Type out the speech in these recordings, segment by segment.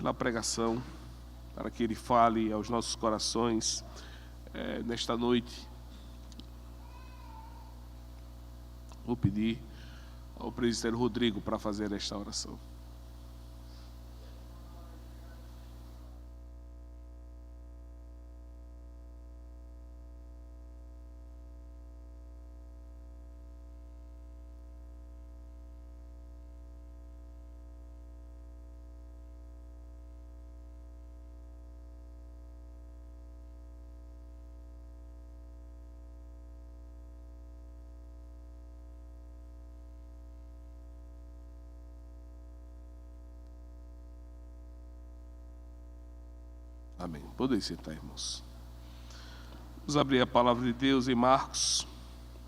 pela pregação, para que Ele fale aos nossos corações nesta noite. Vou pedir ao presbítero Rodrigo para fazer esta oração. Amém. Podem sentar, irmãos. Vamos abrir a palavra de Deus em Marcos,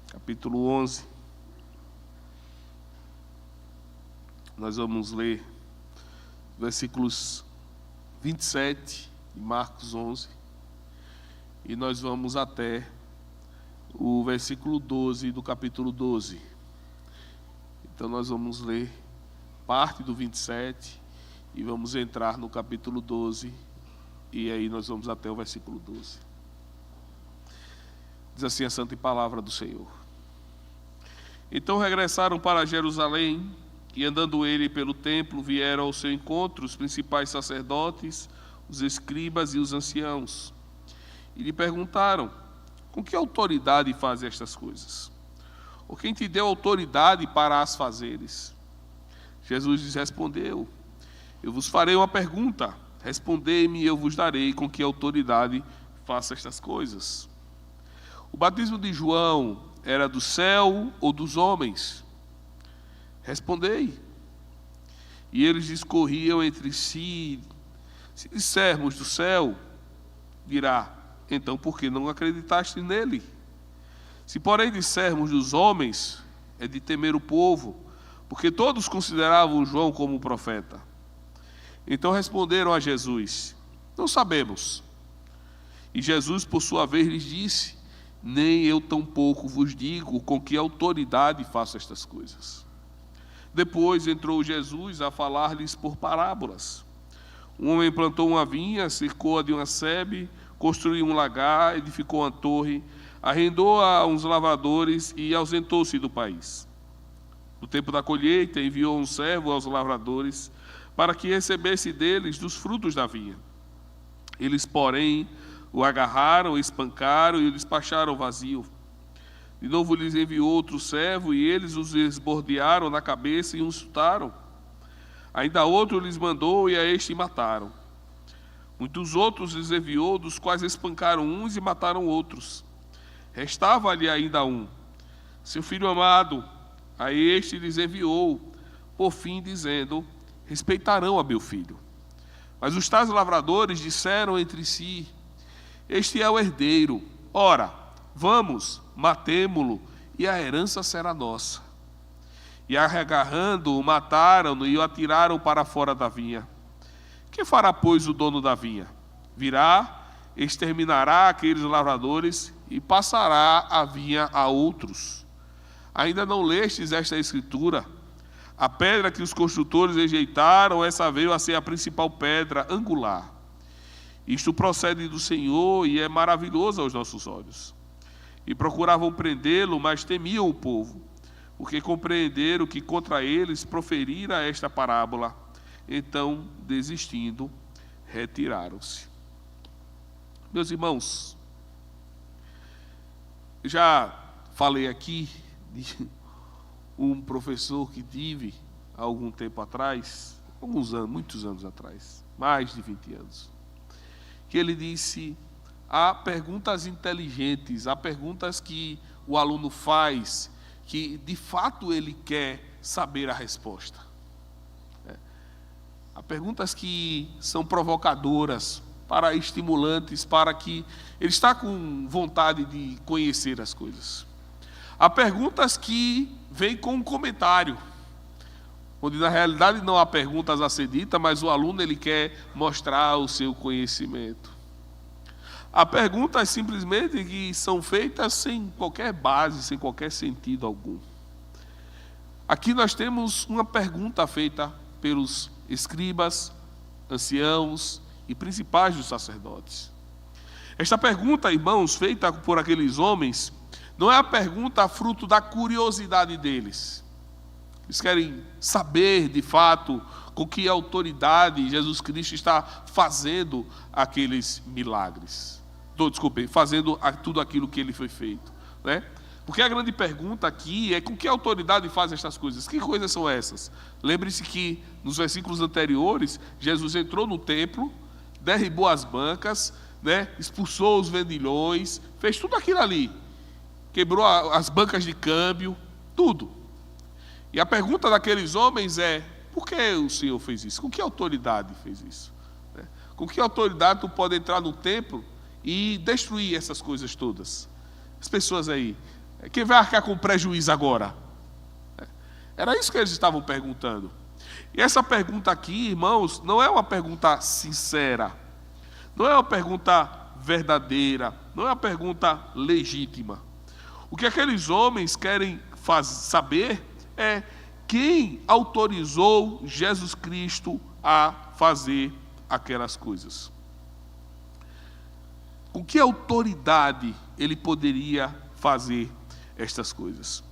capítulo 11. Nós vamos ler versículos 27 de Marcos 11. E nós vamos até o versículo 12 do capítulo 12. Então nós vamos ler parte do 27 e vamos entrar no capítulo 12. E aí nós vamos até o versículo 12. Diz assim a santa palavra do Senhor. Então regressaram para Jerusalém, e andando ele pelo templo, vieram ao seu encontro os principais sacerdotes, os escribas e os anciãos. E lhe perguntaram: com que autoridade faz estas coisas? Ou quem te deu autoridade para as fazeres? Jesus lhes respondeu: eu vos farei uma pergunta. Respondei-me e eu vos darei com que autoridade faça estas coisas. O batismo de João era do céu ou dos homens? Respondei. E eles discorriam entre si: se dissermos do céu, dirá, então por que não acreditaste nele? Se porém dissermos dos homens, é de temer o povo, porque todos consideravam João como profeta. Então responderam a Jesus: não sabemos. E Jesus, por sua vez, lhes disse: nem eu tampouco vos digo com que autoridade faço estas coisas. Depois entrou Jesus a falar-lhes por parábolas. Um homem plantou uma vinha, cercou-a de uma sebe, construiu um lagar, edificou uma torre, arrendou-a a uns lavradores e ausentou-se do país. No tempo da colheita, enviou um servo aos lavradores para que recebesse deles dos frutos da vinha. Eles, porém, o agarraram, espancaram e o despacharam vazio. De novo lhes enviou outro servo, e eles os esbordearam na cabeça e o insultaram. Ainda outro lhes mandou, e a este mataram. Muitos outros lhes enviou, dos quais espancaram uns e mataram outros. Restava-lhe ainda um, seu filho amado. A este lhes enviou, por fim, dizendo: respeitarão a meu filho. Mas os tais lavradores disseram entre si: este é o herdeiro. Ora, vamos, matemo-lo, e a herança será nossa. E agarrando-o, mataram-no e o atiraram para fora da vinha. Que fará, pois, o dono da vinha? Virá, exterminará aqueles lavradores e passará a vinha a outros. Ainda não lestes esta escritura? A pedra que os construtores rejeitaram, essa veio a ser a principal pedra angular. Isto procede do Senhor e é maravilhoso aos nossos olhos. E procuravam prendê-lo, mas temiam o povo, porque compreenderam que contra eles proferira esta parábola. Então, desistindo, retiraram-se. Meus irmãos, já falei aqui de um professor que tive há algum tempo atrás, muitos anos atrás, mais de 20 anos, que ele disse: há perguntas inteligentes, há perguntas que o aluno faz, que de fato ele quer saber a resposta. Há perguntas que são provocadoras, estimulantes, para que ele está com vontade de conhecer as coisas. Há perguntas que vêm com um comentário, onde na realidade não há perguntas a ser ditas, mas o aluno ele quer mostrar o seu conhecimento. Há perguntas simplesmente que são feitas sem qualquer base, sem qualquer sentido algum. Aqui nós temos uma pergunta feita pelos escribas, anciãos e principais dos sacerdotes. Esta pergunta, irmãos, feita por aqueles homens, não é a pergunta fruto da curiosidade deles. Eles querem saber, de fato, com que autoridade Jesus Cristo está fazendo aqueles milagres. Fazendo tudo aquilo que ele foi feito, né? Porque a grande pergunta aqui é com que autoridade faz estas coisas? Que coisas são essas? Lembre-se que nos versículos anteriores, Jesus entrou no templo, derribou as bancas, né? Expulsou os vendilhões, fez tudo aquilo ali. Quebrou as bancas de câmbio, tudo. E a pergunta daqueles homens é: por que o Senhor fez isso? Com que autoridade fez isso? Com que autoridade tu pode entrar no templo e destruir essas coisas todas? As pessoas aí, quem vai arcar com prejuízo agora? Era isso que eles estavam perguntando. E essa pergunta aqui, irmãos, não é uma pergunta sincera, não é uma pergunta verdadeira, não é uma pergunta legítima. O que aqueles homens querem saber é quem autorizou Jesus Cristo a fazer aquelas coisas. Com que autoridade ele poderia fazer estas coisas?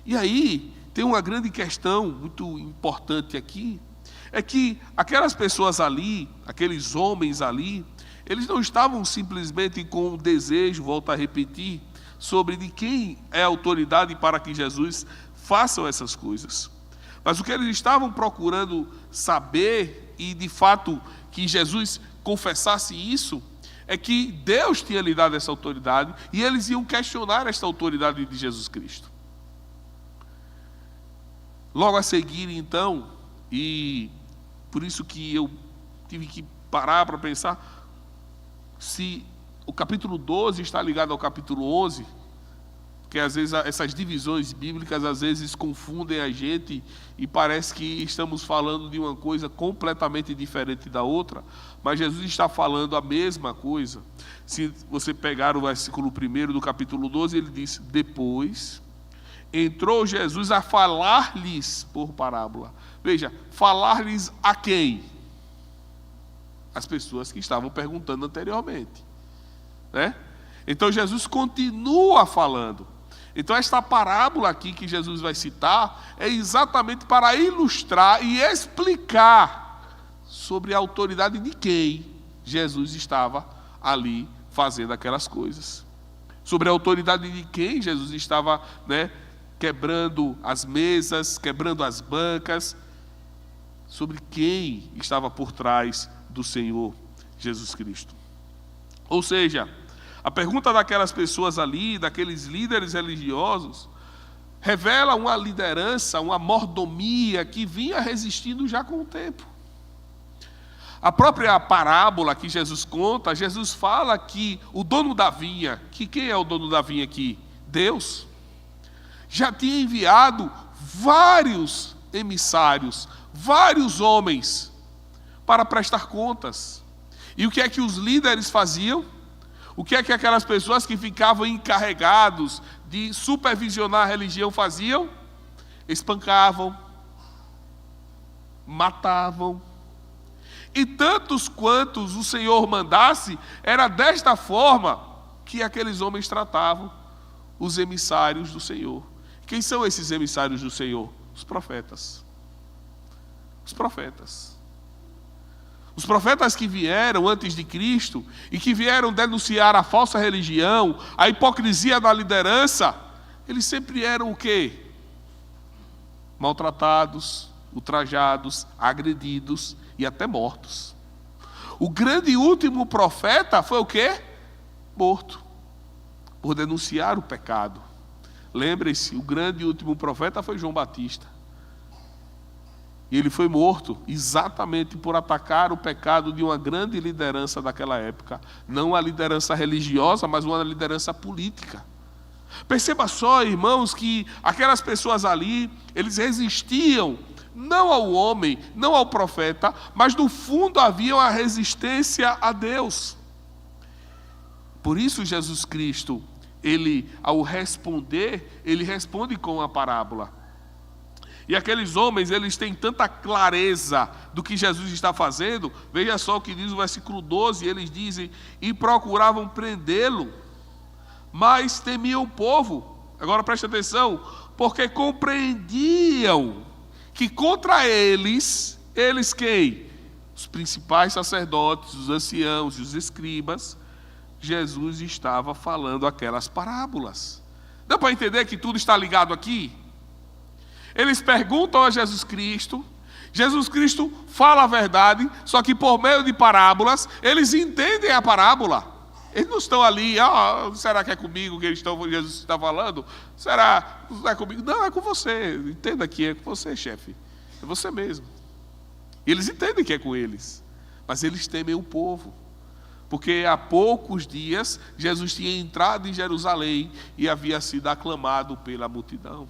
E aí, tem uma grande questão muito importante aqui, é que aquelas pessoas ali, aqueles homens ali, eles não estavam simplesmente com o desejo, volto a repetir, sobre de quem é a autoridade para que Jesus faça essas coisas. Mas o que eles estavam procurando saber, e de fato que Jesus confessasse isso, é que Deus tinha lhe dado essa autoridade, e eles iam questionar esta autoridade de Jesus Cristo. Logo a seguir, então, e por isso que eu tive que parar para pensar, se o capítulo 12 está ligado ao capítulo 11, porque às vezes essas divisões bíblicas às vezes confundem a gente e parece que estamos falando de uma coisa completamente diferente da outra, mas Jesus está falando a mesma coisa. Se você pegar o versículo 1 do capítulo 12, ele diz: depois entrou Jesus a falar-lhes por parábola. Veja, falar-lhes a quem? As pessoas que estavam perguntando anteriormente, né? Então Jesus continua falando. Então esta parábola aqui que Jesus vai citar é exatamente para ilustrar e explicar sobre a autoridade de quem Jesus estava ali fazendo aquelas coisas. Sobre a autoridade de quem Jesus estava, né, quebrando as mesas, quebrando as bancas, sobre quem estava por trás do Senhor Jesus Cristo. Ou seja, a pergunta daquelas pessoas ali, daqueles líderes religiosos, revela uma liderança, uma mordomia que vinha resistindo já com o tempo. A própria parábola que Jesus conta, Jesus fala que o dono da vinha, que quem é o dono da vinha aqui? Deus. Já tinha enviado vários emissários, vários homens para prestar contas. E o que é que os líderes faziam? O que é que aquelas pessoas que ficavam encarregados de supervisionar a religião faziam? Espancavam, matavam. E tantos quantos o Senhor mandasse, era desta forma que aqueles homens tratavam os emissários do Senhor. Quem são esses emissários do Senhor? Os profetas. Os profetas. Os profetas que vieram antes de Cristo e que vieram denunciar a falsa religião, a hipocrisia da liderança, eles sempre eram o quê? Maltratados, ultrajados, agredidos e até mortos. O grande e último profeta foi o quê? Morto, por denunciar o pecado. Lembrem-se, o grande e último profeta foi João Batista. E ele foi morto exatamente por atacar o pecado de uma grande liderança daquela época. Não a liderança religiosa, mas uma liderança política. Perceba só, irmãos, que aquelas pessoas ali, eles resistiam não ao homem, não ao profeta, mas no fundo havia uma resistência a Deus. Por isso Jesus Cristo, ele ao responder, ele responde com a parábola. E aqueles homens, eles têm tanta clareza do que Jesus está fazendo. Veja só o que diz o versículo 12, eles dizem, e procuravam prendê-lo, mas temiam o povo. Agora preste atenção, porque compreendiam que contra eles quem? Os principais sacerdotes, os anciãos e os escribas, Jesus estava falando aquelas parábolas. Dá para entender que tudo está ligado aqui? Eles perguntam a Jesus Cristo fala a verdade, só que por meio de parábolas, eles entendem a parábola. Eles não estão ali, será que é comigo que Jesus está falando? Será que não é comigo? Não, é com você. Entenda que é com você, chefe. É você mesmo. E eles entendem que é com eles, mas eles temem o povo. Porque há poucos dias, Jesus tinha entrado em Jerusalém e havia sido aclamado pela multidão.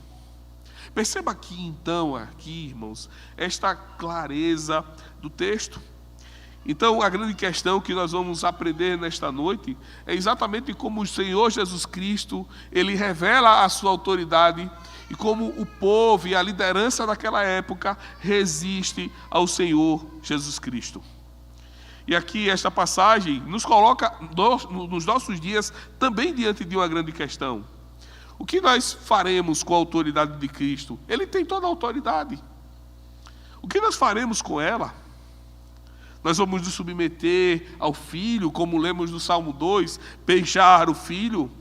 Perceba aqui então, irmãos, esta clareza do texto. Então, a grande questão que nós vamos aprender nesta noite é exatamente como o Senhor Jesus Cristo, Ele revela a sua autoridade e como o povo e a liderança daquela época resiste ao Senhor Jesus Cristo. E aqui esta passagem nos coloca nos nossos dias também diante de uma grande questão. O que nós faremos com a autoridade de Cristo? Ele tem toda a autoridade. O que nós faremos com ela? Nós vamos nos submeter ao Filho, como lemos no Salmo 2, beijar o Filho?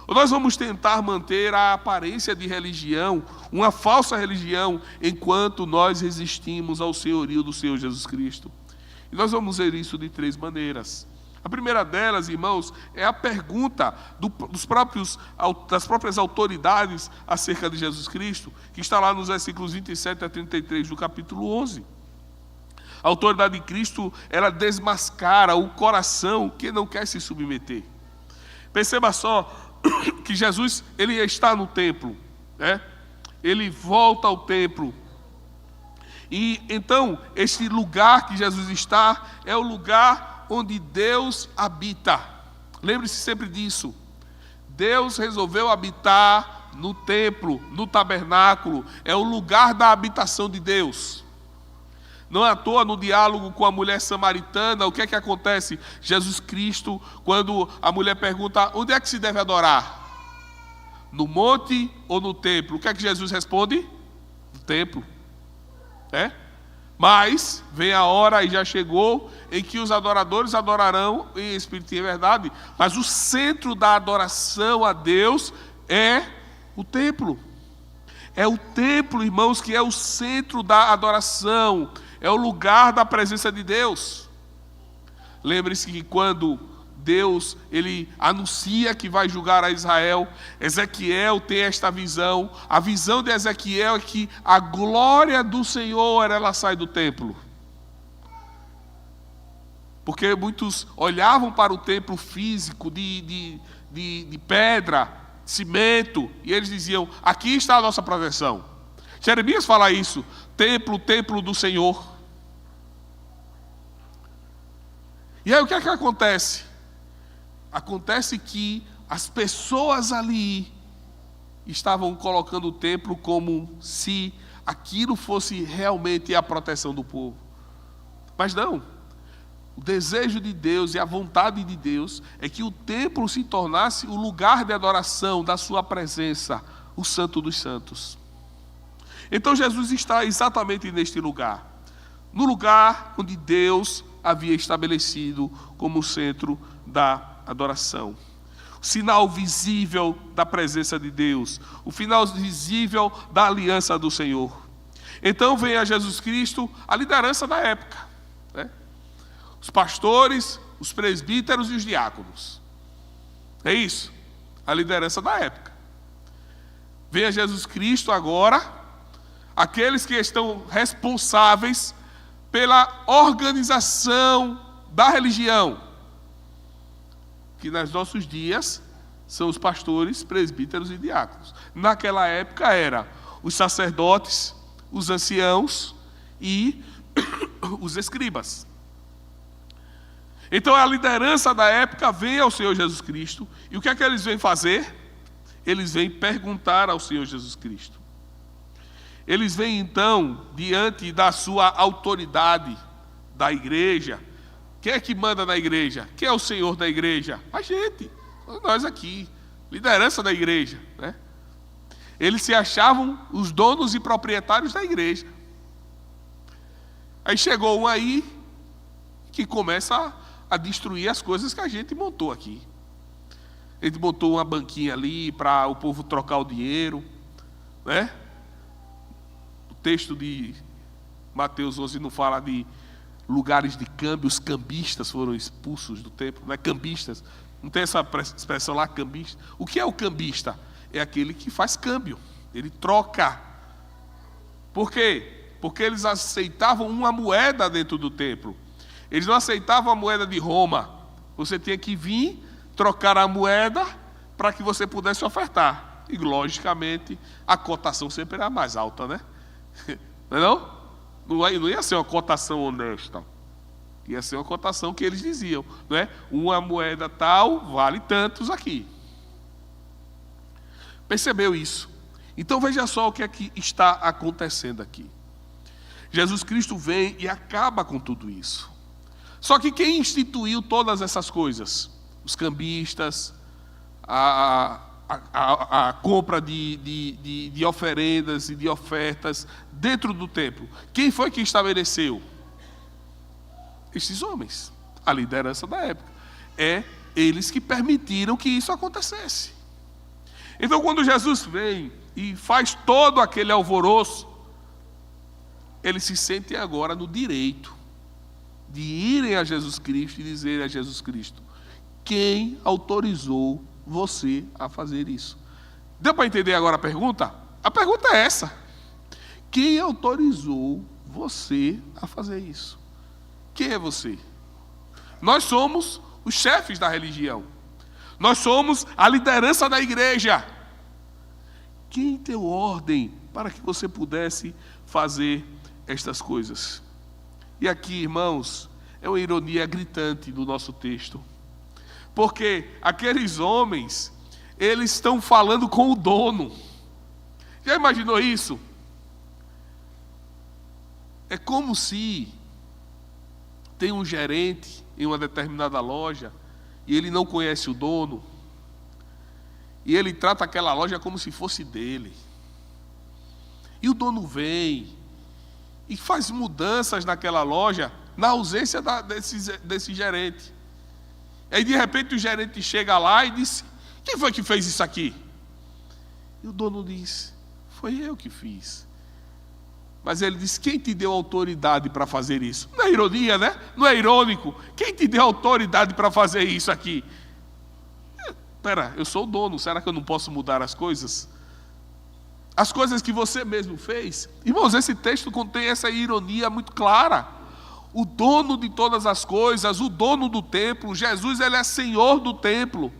Ou nós vamos tentar manter a aparência de religião, uma falsa religião, enquanto nós resistimos ao senhorio do Senhor Jesus Cristo? E nós vamos ver isso de 3 maneiras. A primeira delas, irmãos, é a pergunta das próprias autoridades acerca de Jesus Cristo, que está lá nos versículos 27 a 33 do capítulo 11. A autoridade de Cristo, ela desmascara o coração que não quer se submeter. Perceba só que Jesus, ele está no templo, né? Ele volta ao templo. E então, este lugar que Jesus está é o lugar onde Deus habita. Lembre-se sempre disso. Deus resolveu habitar no templo, no tabernáculo. É o lugar da habitação de Deus. Não é à toa, no diálogo com a mulher samaritana, o que é que acontece? Jesus Cristo, quando a mulher pergunta, onde é que se deve adorar? No monte ou no templo? O que é que Jesus responde? No templo. Mas vem a hora, e já chegou, em que os adoradores adorarão em espírito e em verdade. Mas o centro da adoração a Deus é o templo. É o templo, irmãos, que é o centro da adoração. É o lugar da presença de Deus. Lembre-se que quando Deus, ele anuncia que vai julgar a Israel, Ezequiel tem esta visão. A visão de Ezequiel é que a glória do Senhor, ela sai do templo. Porque muitos olhavam para o templo físico de pedra, cimento, e eles diziam, aqui está a nossa proteção. Jeremias fala isso, templo do Senhor. E aí o que é que acontece? Acontece que as pessoas ali estavam colocando o templo como se aquilo fosse realmente a proteção do povo. Mas não. O desejo de Deus e a vontade de Deus é que o templo se tornasse o lugar de adoração da sua presença, o Santo dos Santos. Então Jesus está exatamente neste lugar. No lugar onde Deus havia estabelecido como centro da adoração. O sinal visível da presença de Deus. O sinal visível da aliança do Senhor. Então vem a Jesus Cristo a liderança da época, né? Os pastores, os presbíteros e os diáconos. É isso, a liderança da época. Vem a Jesus Cristo agora, aqueles que estão responsáveis pela organização da religião, que nos nossos dias são os pastores, presbíteros e diáconos. Naquela época era os sacerdotes, os anciãos e os escribas. Então a liderança da época vem ao Senhor Jesus Cristo, e o que é que eles vêm fazer? Eles vêm perguntar ao Senhor Jesus Cristo. eles vêm então diante da sua autoridade da igreja. Quem é que manda na igreja? Quem é o Senhor da igreja? A gente, nós aqui, liderança da igreja, né? Eles se achavam os donos e proprietários da igreja. Aí chegou um aí que começa a destruir as coisas que a gente montou aqui. Ele montou uma banquinha ali para o povo trocar o dinheiro, né? O texto de Mateus 11 não fala de lugares de câmbio, os cambistas foram expulsos do templo, não é cambistas, não tem essa expressão lá, cambista. O que é o cambista? É aquele que faz câmbio, ele troca. Por quê? Porque eles aceitavam uma moeda dentro do templo. Eles não aceitavam a moeda de Roma. Você tinha que vir, trocar a moeda para que você pudesse ofertar. E, logicamente, a cotação sempre era mais alta, né? Não é não? Não ia ser uma cotação honesta. Ia ser uma cotação que eles diziam, não é? Uma moeda tal vale tantos aqui. Percebeu isso? Então veja só o que é que está acontecendo aqui. Jesus Cristo vem e acaba com tudo isso. Só que quem instituiu todas essas coisas? Os cambistas, a compra de oferendas e de ofertas dentro do templo. Quem foi que estabeleceu? Estes homens, a liderança da época. É eles que permitiram que isso acontecesse. Então, quando Jesus vem e faz todo aquele alvoroço, eles se sentem agora no direito de irem a Jesus Cristo e dizer a Jesus Cristo: quem autorizou você a fazer isso? Deu para entender agora a pergunta? A pergunta é essa: quem autorizou você a fazer isso? Quem é você? Nós somos os chefes da religião. Nós somos a liderança da igreja. Quem deu ordem para que você pudesse fazer estas coisas? E aqui, irmãos, é uma ironia gritante do nosso texto. Porque aqueles homens, eles estão falando com o dono. Já imaginou isso? É como se tem um gerente em uma determinada loja e ele não conhece o dono e ele trata aquela loja como se fosse dele. E o dono vem e faz mudanças naquela loja na ausência desse gerente. Aí de repente o gerente chega lá e diz: quem foi que fez isso aqui? E o dono diz: foi eu que fiz. Mas ele diz: quem te deu autoridade para fazer isso? Não é ironia, né? Não é irônico? Quem te deu autoridade para fazer isso aqui? Espera, eu sou o dono, será que eu não posso mudar as coisas? As coisas que você mesmo fez? Irmãos, esse texto contém essa ironia muito clara. O dono de todas as coisas, o dono do templo, Jesus, ele é Senhor do templo.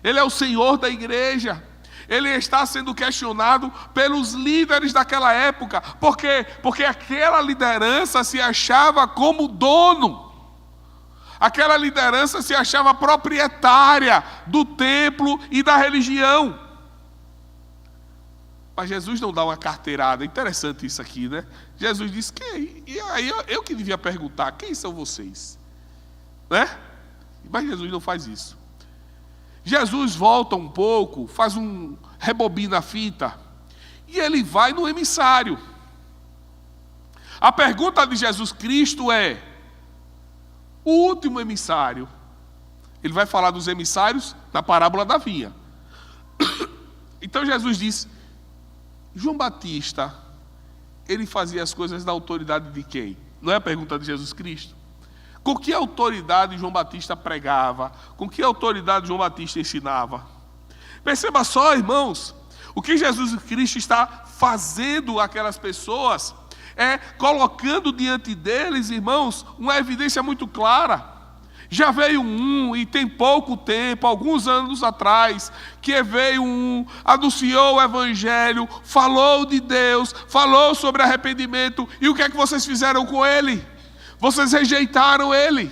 Ele é o Senhor da igreja. Ele está sendo questionado pelos líderes daquela época. Por quê? Porque aquela liderança se achava como dono. Aquela liderança se achava proprietária do templo e da religião. Mas Jesus não dá uma carteirada. Interessante isso aqui, né? Jesus diz: quem? E aí eu que devia perguntar: quem são vocês? Né? Mas Jesus não faz isso. Jesus volta um pouco, rebobina a fita, e ele vai no emissário. A pergunta de Jesus Cristo é: o último emissário. Ele vai falar dos emissários na parábola da vinha. Então Jesus diz: João Batista, ele fazia as coisas da autoridade de quem? Não é a pergunta de Jesus Cristo? Com que autoridade João Batista pregava? Com que autoridade João Batista ensinava? Perceba só, irmãos, o que Jesus Cristo está fazendo aquelas pessoas é colocando diante deles, irmãos, uma evidência muito clara. Já veio um, e tem pouco tempo, alguns anos atrás, que veio um, anunciou o Evangelho, falou de Deus, falou sobre arrependimento, e o que é que vocês fizeram com ele? Vocês rejeitaram ele.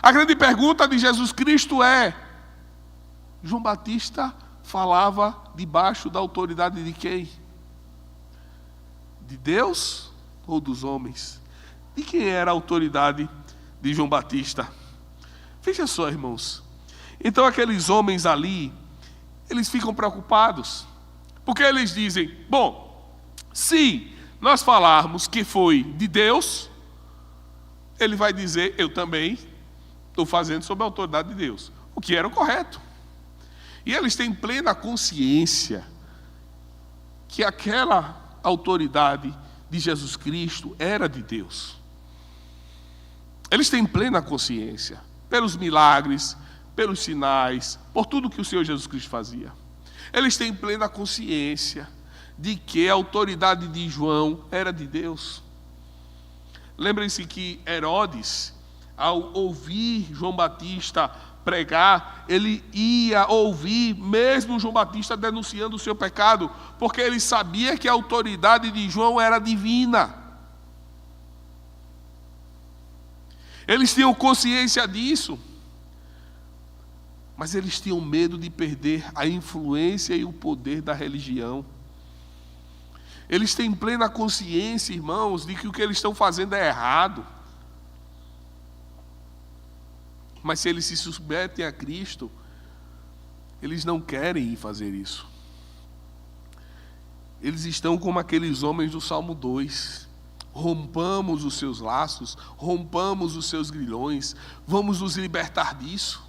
A grande pergunta de Jesus Cristo é: João Batista falava debaixo da autoridade de quem? De Deus ou dos homens? De quem era a autoridade de João Batista? Veja só, irmãos. Então aqueles homens ali, eles ficam preocupados, porque eles dizem, bom, se nós falarmos que foi de Deus, ele vai dizer, eu também estou fazendo sob a autoridade de Deus, o que era o correto. E eles têm plena consciência que aquela autoridade de Jesus Cristo era de Deus. Eles têm plena consciência, pelos milagres, pelos sinais, por tudo que o Senhor Jesus Cristo fazia. Eles têm plena consciência de que a autoridade de João era de Deus. Lembrem-se que Herodes, ao ouvir João Batista pregar, ele ia ouvir mesmo João Batista denunciando o seu pecado, porque ele sabia que a autoridade de João era divina. Eles tinham consciência disso, mas eles tinham medo de perder a influência e o poder da religião. Eles têm plena consciência, irmãos, de que o que eles estão fazendo é errado. Mas se eles se submetem a Cristo, eles não querem fazer isso. Eles estão como aqueles homens do Salmo 2. Rompamos os seus laços, rompamos os seus grilhões, vamos nos libertar disso.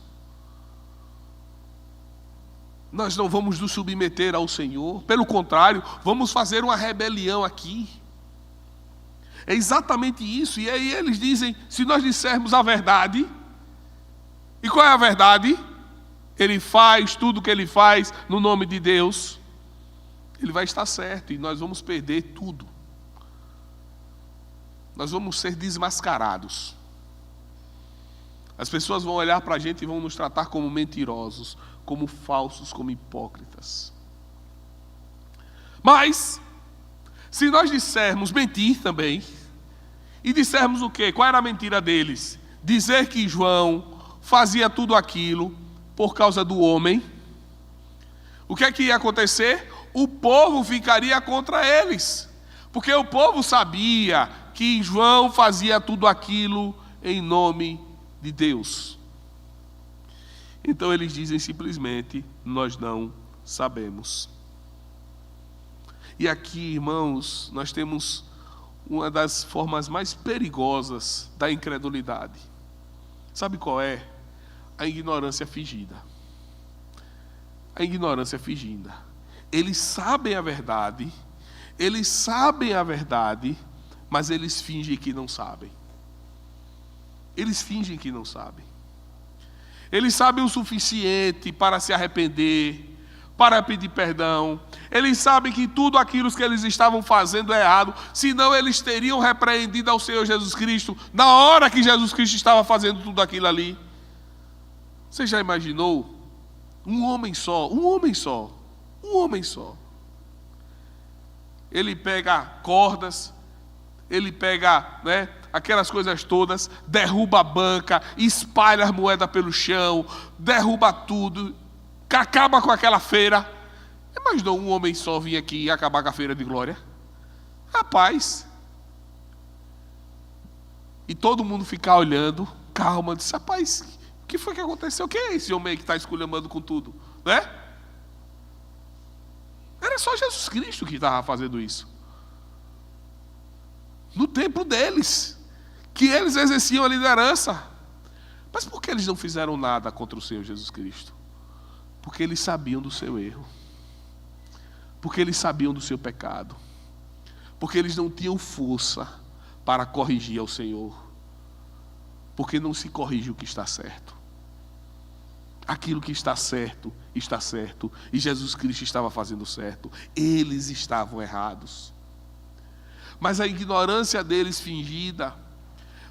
Nós não vamos nos submeter ao Senhor, pelo contrário, vamos fazer uma rebelião aqui. É exatamente isso. E aí eles dizem, se nós dissermos a verdade, e qual é a verdade? Ele faz tudo o que ele faz no nome de Deus, ele vai estar certo e nós vamos perder tudo. Nós vamos ser desmascarados. As pessoas vão olhar para a gente e vão nos tratar como mentirosos, como falsos, como hipócritas. Mas, se nós dissermos mentir também, e dissermos o quê? Qual era a mentira deles? Dizer que João fazia tudo aquilo por causa do homem. O que é que ia acontecer? O povo ficaria contra eles, porque o povo sabia que João fazia tudo aquilo em nome de Deus. Então eles dizem simplesmente, nós não sabemos. E aqui, irmãos, nós temos uma das formas mais perigosas da incredulidade. Sabe qual é? A ignorância fingida. A ignorância fingida. Eles sabem a verdade, mas eles fingem que não sabem. Eles fingem que não sabem. Eles sabem o suficiente para se arrepender, para pedir perdão. Eles sabem que tudo aquilo que eles estavam fazendo é errado, senão eles teriam repreendido ao Senhor Jesus Cristo na hora que Jesus Cristo estava fazendo tudo aquilo ali. Você já imaginou? Um homem só. Ele pega cordas, ele pega, aquelas coisas todas, derruba a banca, espalha as moedas pelo chão, derruba tudo, acaba com aquela feira. Imaginou um homem só vir aqui e acabar com a feira de glória? Rapaz. E todo mundo ficar olhando, calma, disse, rapaz, o que foi que aconteceu? O que é esse homem aí que está esculhambando com tudo? Né? Era só Jesus Cristo que estava fazendo isso. No templo deles, que eles exerciam a liderança. Mas por que eles não fizeram nada contra o Senhor Jesus Cristo? Porque eles sabiam do seu erro. Porque eles sabiam do seu pecado. Porque eles não tinham força para corrigir ao Senhor. Porque não se corrige o que está certo. Aquilo que está certo, e Jesus Cristo estava fazendo certo. Eles estavam errados. Mas a ignorância deles fingida,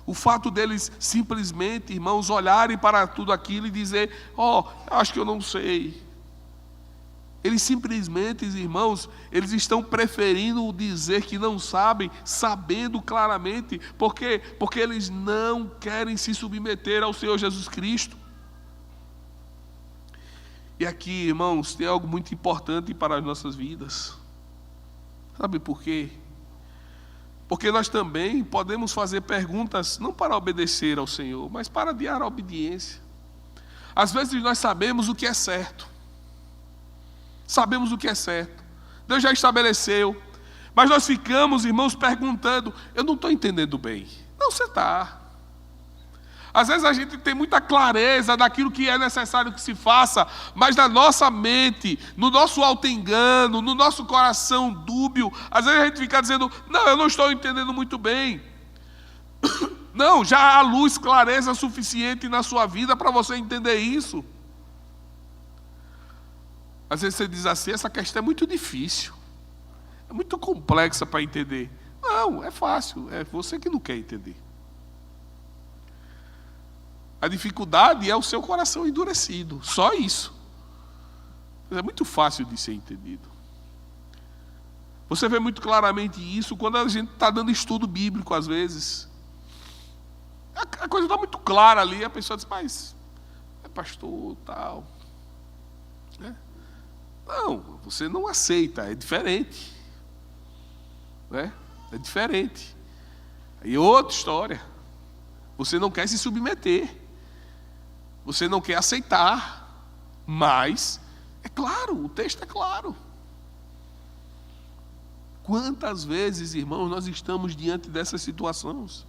o fato deles simplesmente, irmãos, olharem para tudo aquilo e dizer, acho que eu não sei. Eles simplesmente, irmãos, eles estão preferindo dizer que não sabem, sabendo claramente. Por quê? Porque eles não querem se submeter ao Senhor Jesus Cristo. E aqui, irmãos, tem algo muito importante para as nossas vidas. Sabe por quê? Porque nós também podemos fazer perguntas não para obedecer ao Senhor, mas para adiar a obediência. Às vezes nós sabemos o que é certo. Sabemos o que é certo. Deus já estabeleceu. Mas nós ficamos, irmãos, perguntando: eu não estou entendendo bem. Não, você está. Às vezes a gente tem muita clareza daquilo que é necessário que se faça, mas na nossa mente, no nosso auto-engano, no nosso coração dúbio, às vezes a gente fica dizendo: não, eu não estou entendendo muito bem. Não, já há luz, clareza suficiente na sua vida para você entender isso. Às vezes você diz assim: essa questão é muito difícil, é muito complexa para entender. Não, é fácil, é você que não quer entender. A dificuldade é o seu coração endurecido, só isso. É muito fácil de ser entendido. Você vê muito claramente isso quando a gente está dando estudo bíblico, às vezes. A coisa está muito clara ali, a pessoa diz: mas é pastor, tal. Não, você não aceita, é diferente. É diferente. E outra história. Você não quer se submeter. Você não quer aceitar, mas é claro, o texto é claro. Quantas vezes, irmãos, nós estamos diante dessas situações?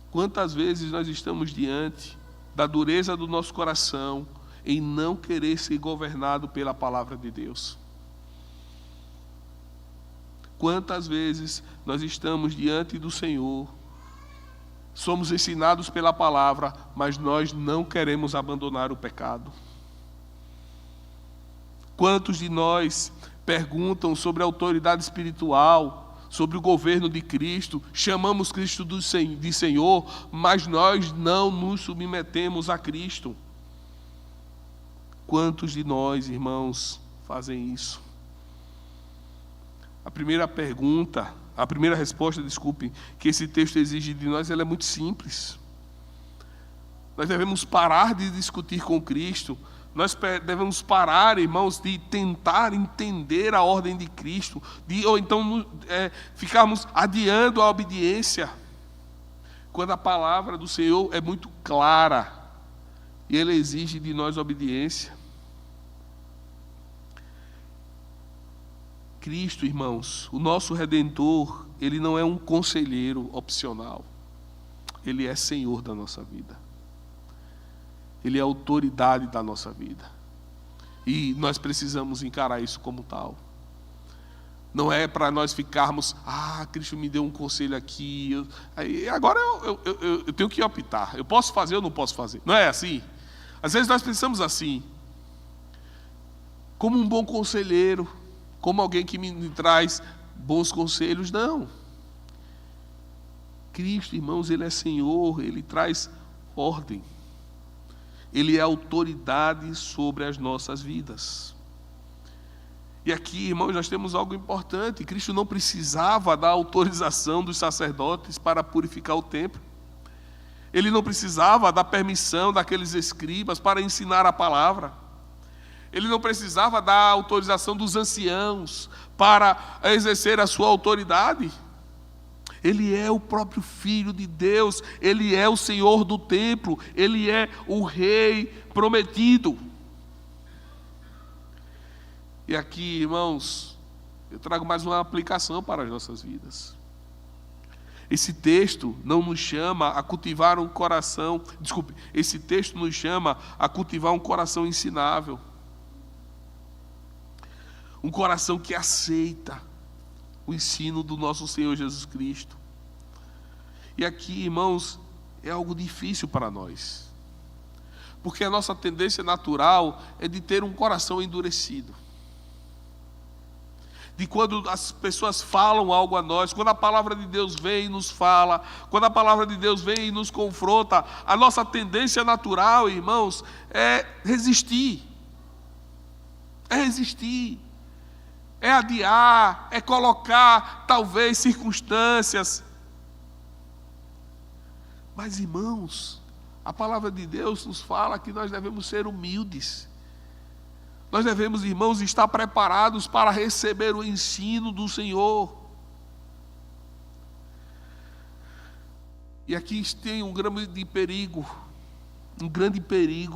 Quantas vezes nós estamos diante da dureza do nosso coração em não querer ser governado pela palavra de Deus? Quantas vezes nós estamos diante do Senhor, somos ensinados pela palavra, mas nós não queremos abandonar o pecado? Quantos de nós perguntam sobre a autoridade espiritual, sobre o governo de Cristo, chamamos Cristo de Senhor, mas nós não nos submetemos a Cristo? Quantos de nós, irmãos, fazem isso? A primeira resposta, que esse texto exige de nós, ela é muito simples. Nós devemos parar de discutir com Cristo. Nós devemos parar, irmãos, de tentar entender a ordem de Cristo, ou então ficarmos adiando a obediência, quando a palavra do Senhor é muito clara e Ele exige de nós obediência. Cristo, irmãos, o nosso Redentor, Ele não é um conselheiro opcional. Ele é Senhor da nossa vida. Ele é a autoridade da nossa vida. E nós precisamos encarar isso como tal. Não é para nós ficarmos: Cristo me deu um conselho aqui, agora eu tenho que optar. Eu posso fazer ou não posso fazer? Não é assim? Às vezes nós pensamos assim, como um bom conselheiro, como alguém que me traz bons conselhos. Não. Cristo, irmãos, Ele é Senhor, Ele traz ordem. Ele é autoridade sobre as nossas vidas. E aqui, irmãos, nós temos algo importante. Cristo não precisava da autorização dos sacerdotes para purificar o templo. Ele não precisava da permissão daqueles escribas para ensinar a palavra. Ele não precisava da autorização dos anciãos para exercer a sua autoridade. Ele é o próprio Filho de Deus, Ele é o Senhor do templo, Ele é o Rei prometido. E aqui, irmãos, eu trago mais uma aplicação para as nossas vidas. Esse texto não nos chama a cultivar um coração, esse texto nos chama a cultivar um coração ensinável. Um coração que aceita o ensino do nosso Senhor Jesus Cristo. E aqui, irmãos, é algo difícil para nós. Porque a nossa tendência natural é de ter um coração endurecido. De quando as pessoas falam algo a nós, quando a palavra de Deus vem e nos fala, quando a palavra de Deus vem e nos confronta, a nossa tendência natural, irmãos, é resistir. É resistir. É adiar, é colocar, talvez, circunstâncias. Mas, irmãos, A palavra de Deus nos fala que nós devemos ser humildes. Nós devemos, irmãos, estar preparados para receber o ensino do Senhor. E aqui tem um grande perigo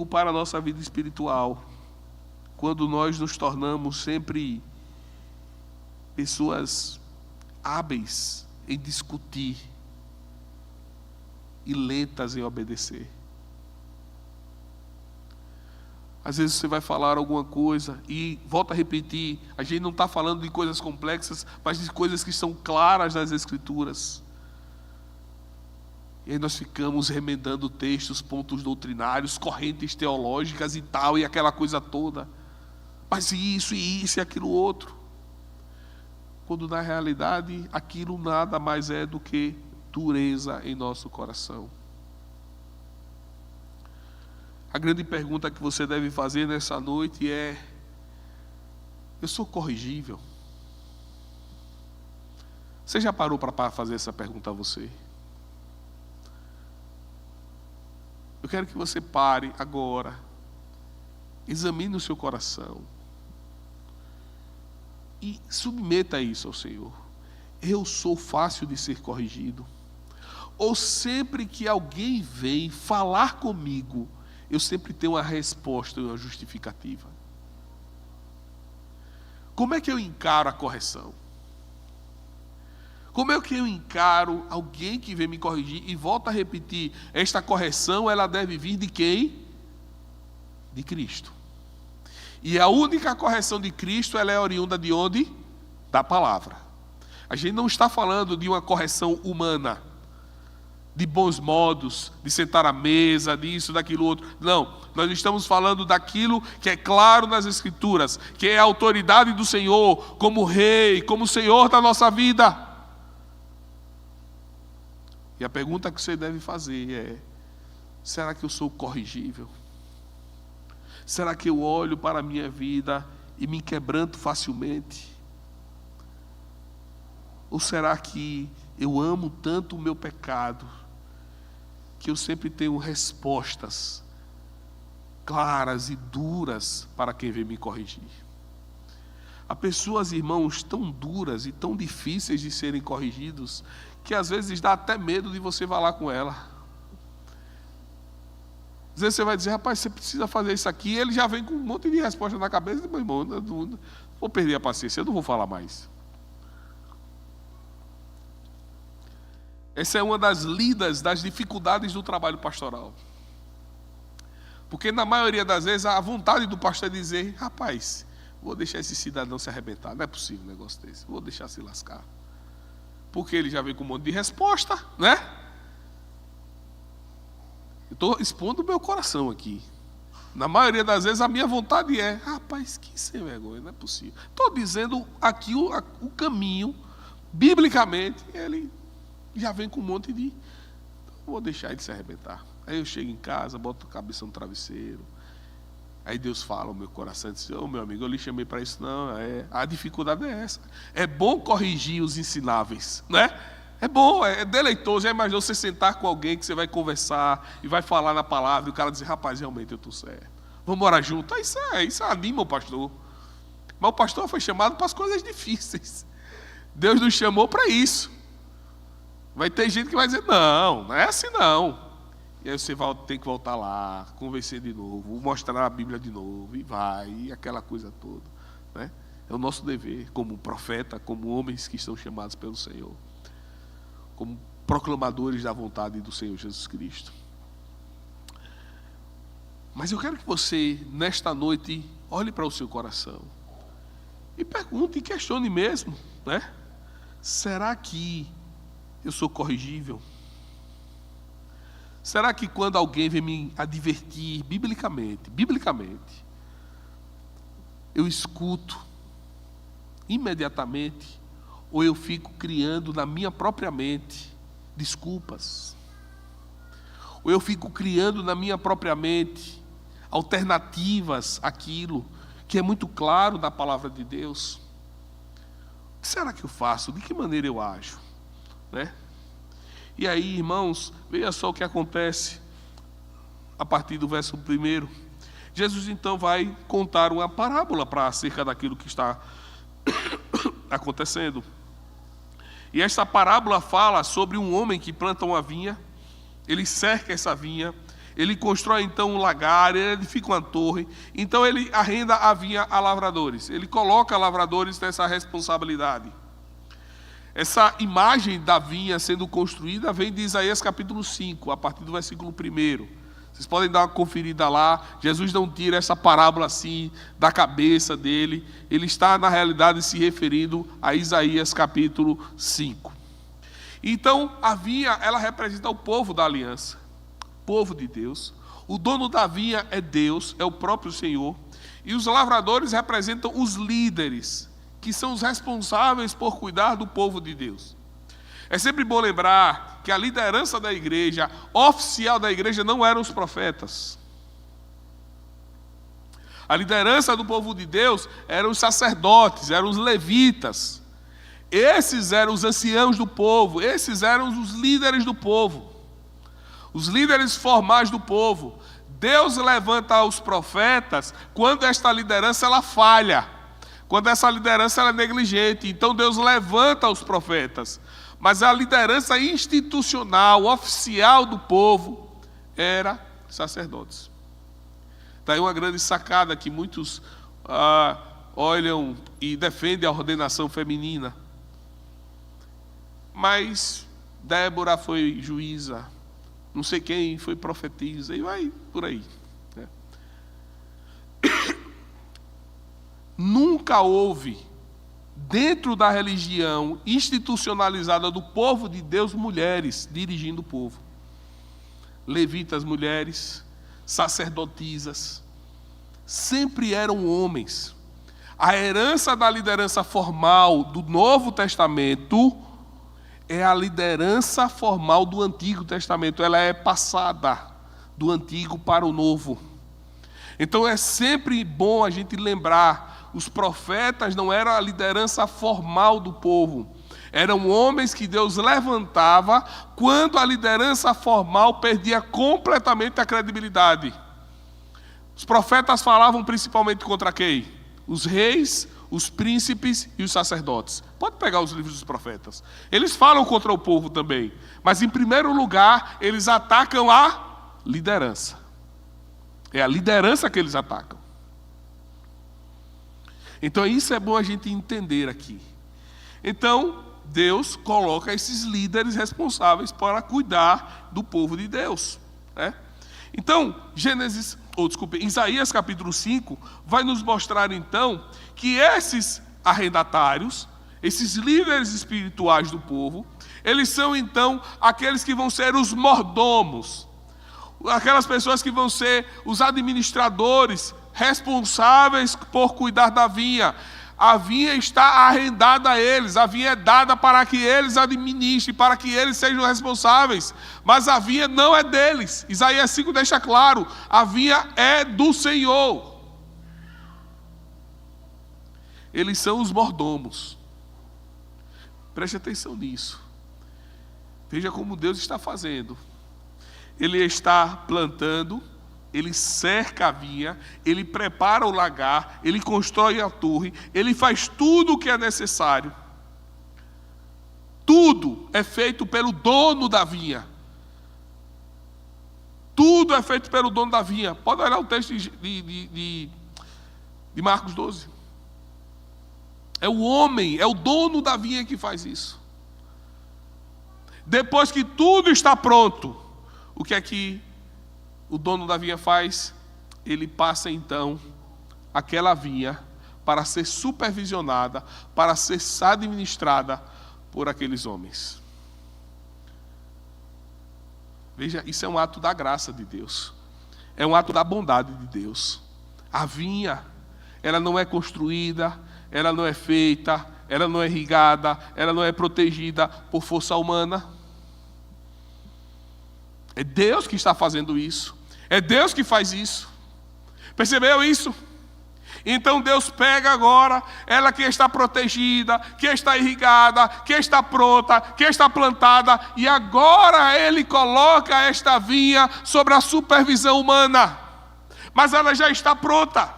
para a nossa vida espiritual, quando nós nos tornamos sempre pessoas hábeis em discutir e lentas em obedecer. Às vezes você vai falar alguma coisa e, volta a repetir, a gente não está falando de coisas complexas, mas de coisas que são claras nas Escrituras. E aí nós ficamos remendando textos, pontos doutrinários, correntes teológicas e tal, e aquela coisa toda. Mas isso e aquilo outro. Quando na realidade aquilo nada mais é do que dureza em nosso coração. A grande pergunta que você deve fazer nessa noite é: eu sou corrigível? Você já parou para fazer essa pergunta a você? Eu quero que você pare agora, examine o seu coração e submeta isso ao Senhor. Eu sou fácil de ser corrigido? Ou sempre que alguém vem falar comigo, eu sempre tenho uma resposta e uma justificativa? Como é que eu encaro a correção? Como é que eu encaro alguém que vem me corrigir? E volto a repetir, esta correção ela deve vir de quem? De Cristo. E a única correção de Cristo ela é oriunda de onde? Da palavra. A gente não está falando de uma correção humana, de bons modos, de sentar à mesa, disso, daquilo outro. Não, nós estamos falando daquilo que é claro nas Escrituras, que é a autoridade do Senhor, como Rei, como Senhor da nossa vida. E a pergunta que você deve fazer é: será que eu sou corrigível? Será que eu olho para a minha vida e me quebranto facilmente? Ou será que eu amo tanto o meu pecado que eu sempre tenho respostas claras e duras para quem vem me corrigir? Há pessoas, irmãos, tão duras e tão difíceis de serem corrigidos que às vezes dá até medo de você falar com ela. Às vezes você vai dizer: rapaz, você precisa fazer isso aqui, e ele já vem com um monte de resposta na cabeça. Meu irmão, não vou perder a paciência, eu não vou falar mais. Essa é uma das lidas, das dificuldades do trabalho pastoral. Porque na maioria das vezes a vontade do pastor é dizer: rapaz, vou deixar esse cidadão se arrebentar, não é possível um negócio desse, vou deixar se lascar. Porque ele já vem com um monte de resposta, né? Eu estou expondo o meu coração aqui. Na maioria das vezes a minha vontade é: rapaz, que sem vergonha, não é possível. Estou dizendo aqui o caminho, biblicamente, ele já vem com um monte de... vou deixar ele se arrebentar. Aí eu chego em casa, boto a cabeça no travesseiro. Aí Deus fala ao meu coração e diz: ô meu amigo, eu lhe chamei para isso. Não, a dificuldade é essa. É bom corrigir os ensináveis, né? É bom, é deleitoso. Já imaginou você sentar com alguém que você vai conversar e vai falar na palavra e o cara dizer: rapaz, realmente eu estou certo, vamos orar junto. Isso anima o pastor. Mas o pastor foi chamado para as coisas difíceis. Deus nos chamou para isso. Vai ter gente que vai dizer: não é assim não. E aí você tem que voltar lá, convencer de novo, mostrar a Bíblia de novo, e aquela coisa toda, né? É o nosso dever, como profeta, como homens que estão chamados pelo Senhor, como proclamadores da vontade do Senhor Jesus Cristo. Mas eu quero que você, nesta noite, olhe para o seu coração e pergunte e questione mesmo, né? Será que eu sou corrigível? Será que quando alguém vem me advertir biblicamente, eu escuto imediatamente, ou eu fico criando na minha própria mente desculpas? Ou eu fico criando na minha própria mente alternativas àquilo que é muito claro na palavra de Deus? O que será que eu faço? De que maneira eu ajo? Né? E aí, irmãos, veja só o que acontece. a partir do verso 1, Jesus então vai contar uma parábola acerca daquilo que está acontecendo. E esta parábola fala sobre um homem que planta uma vinha, ele cerca essa vinha, ele constrói então um lagar, ele edifica uma torre, então ele arrenda a vinha a lavradores, ele coloca lavradores nessa responsabilidade. Essa imagem da vinha sendo construída vem de Isaías capítulo 5, a partir do versículo 1. Vocês podem dar uma conferida lá. Jesus não tira essa parábola assim da cabeça dele. Ele está, na realidade, se referindo a Isaías capítulo 5. Então, a vinha, ela representa o povo da aliança, povo de Deus. O dono da vinha é Deus, é o próprio Senhor. E os lavradores representam os líderes, que são os responsáveis por cuidar do povo de Deus. É sempre bom lembrar que a liderança da igreja, oficial da igreja, não eram os profetas. A liderança do povo de Deus eram os sacerdotes, eram os levitas. Esses eram os anciãos do povo, esses eram os líderes do povo. Os líderes formais do povo. Deus levanta os profetas quando esta liderança ela falha, quando essa liderança ela é negligente. Então Deus levanta os profetas. Mas a liderança institucional, oficial do povo, era sacerdotes. Daí uma grande sacada que muitos olham e defendem a ordenação feminina. Mas Débora foi juíza, não sei quem foi profetisa, e vai por aí. Né? Nunca houve, dentro da religião institucionalizada do povo de Deus, mulheres dirigindo o povo. Levitas, mulheres, sacerdotisas, sempre eram homens. A herança da liderança formal do Novo Testamento é a liderança formal do Antigo Testamento. Ela é passada do Antigo para o Novo. Então é sempre bom a gente lembrar, os profetas não eram a liderança formal do povo. Eram homens que Deus levantava quando a liderança formal perdia completamente a credibilidade. Os profetas falavam principalmente contra quem? Os reis, os príncipes e os sacerdotes. Pode pegar os livros dos profetas. Eles falam contra o povo também. Mas em primeiro lugar, eles atacam a liderança. É a liderança que eles atacam. Então isso é bom a gente entender aqui. Então Deus coloca esses líderes responsáveis para cuidar do povo de Deus. Né? Então Isaías capítulo 5 vai nos mostrar então que esses arrendatários, esses líderes espirituais do povo, eles são então aqueles que vão ser os mordomos, aquelas pessoas que vão ser os administradores responsáveis por cuidar da vinha. A vinha está arrendada a eles, a vinha é dada para que eles administrem, para que eles sejam responsáveis, mas a vinha não é deles. Isaías 5 deixa claro, a vinha é do Senhor. Eles são os mordomos. Preste atenção nisso. Veja como Deus está fazendo. Ele está plantando, ele cerca a vinha, ele prepara o lagar, ele constrói a torre, ele faz tudo o que é necessário. Tudo é feito pelo dono da vinha. Tudo é feito pelo dono da vinha. Pode olhar o texto de Marcos 12. É o homem, é o dono da vinha que faz isso. Depois que tudo está pronto, o que é que o dono da vinha faz? Ele passa então aquela vinha para ser supervisionada, para ser administrada por aqueles homens. Veja, isso é um ato da graça de Deus. É um ato da bondade de Deus. A vinha, ela não é construída, ela não é feita, ela não é irrigada, ela não é protegida por força humana. É Deus que está fazendo isso. É Deus que faz isso. Percebeu isso? Então Deus pega agora, ela que está protegida, que está irrigada, que está pronta, que está plantada, e agora Ele coloca esta vinha sobre a supervisão humana. Mas ela já está pronta.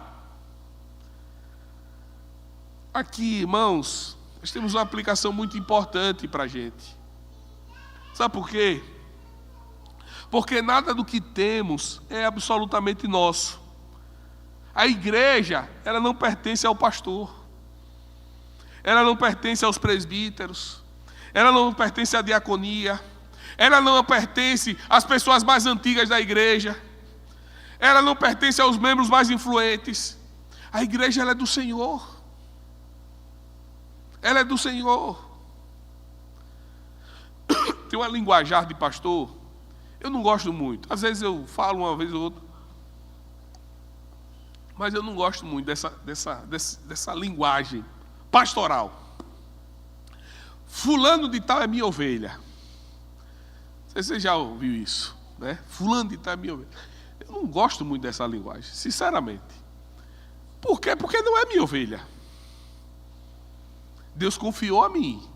Aqui, irmãos, nós temos uma aplicação muito importante para a gente. Sabe por quê? Porque nada do que temos é absolutamente nosso. A igreja, ela não pertence ao pastor. Ela não pertence aos presbíteros. Ela não pertence à diaconia. Ela não pertence às pessoas mais antigas da igreja. Ela não pertence aos membros mais influentes. A igreja, ela é do Senhor. Ela é do Senhor. Tem uma linguajar de pastor, eu não gosto muito. Às vezes eu falo uma vez ou outra, mas eu não gosto muito dessa linguagem pastoral. Fulano de tal é minha ovelha. Não sei se você já ouviu isso, né? Fulano de tal é minha ovelha. Eu não gosto muito dessa linguagem, sinceramente. Por quê? Porque não é minha ovelha. Deus confiou a mim.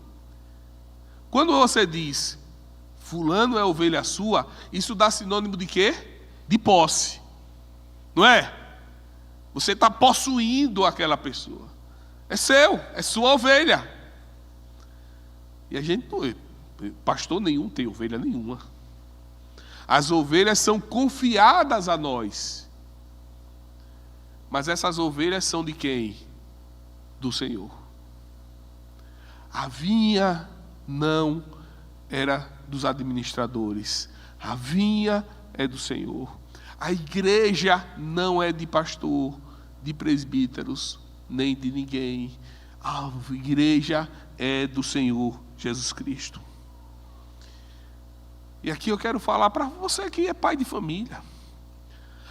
Quando você diz, fulano é ovelha sua, isso dá sinônimo de quê? De posse. Não é? Você está possuindo aquela pessoa. É seu, é sua ovelha. E a gente não, pastor nenhum tem ovelha nenhuma. As ovelhas são confiadas a nós. Mas essas ovelhas são de quem? Do Senhor. A vinha não era dos administradores. A vinha é do Senhor. A igreja não é de pastor, de presbíteros, nem de ninguém. A igreja é do Senhor Jesus Cristo. E aqui eu quero falar para você que é pai de família.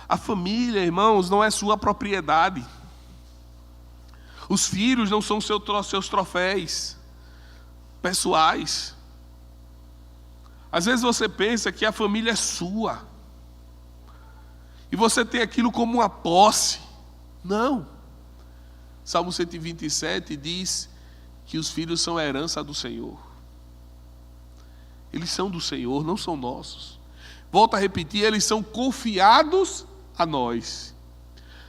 A família, irmãos, não é sua propriedade. Os filhos não são seus troféus pessoais. Às vezes você pensa que a família é sua. E você tem aquilo como uma posse. Não. Salmo 127 diz que os filhos são a herança do Senhor. Eles são do Senhor, não são nossos. Volto a repetir, eles são confiados a nós.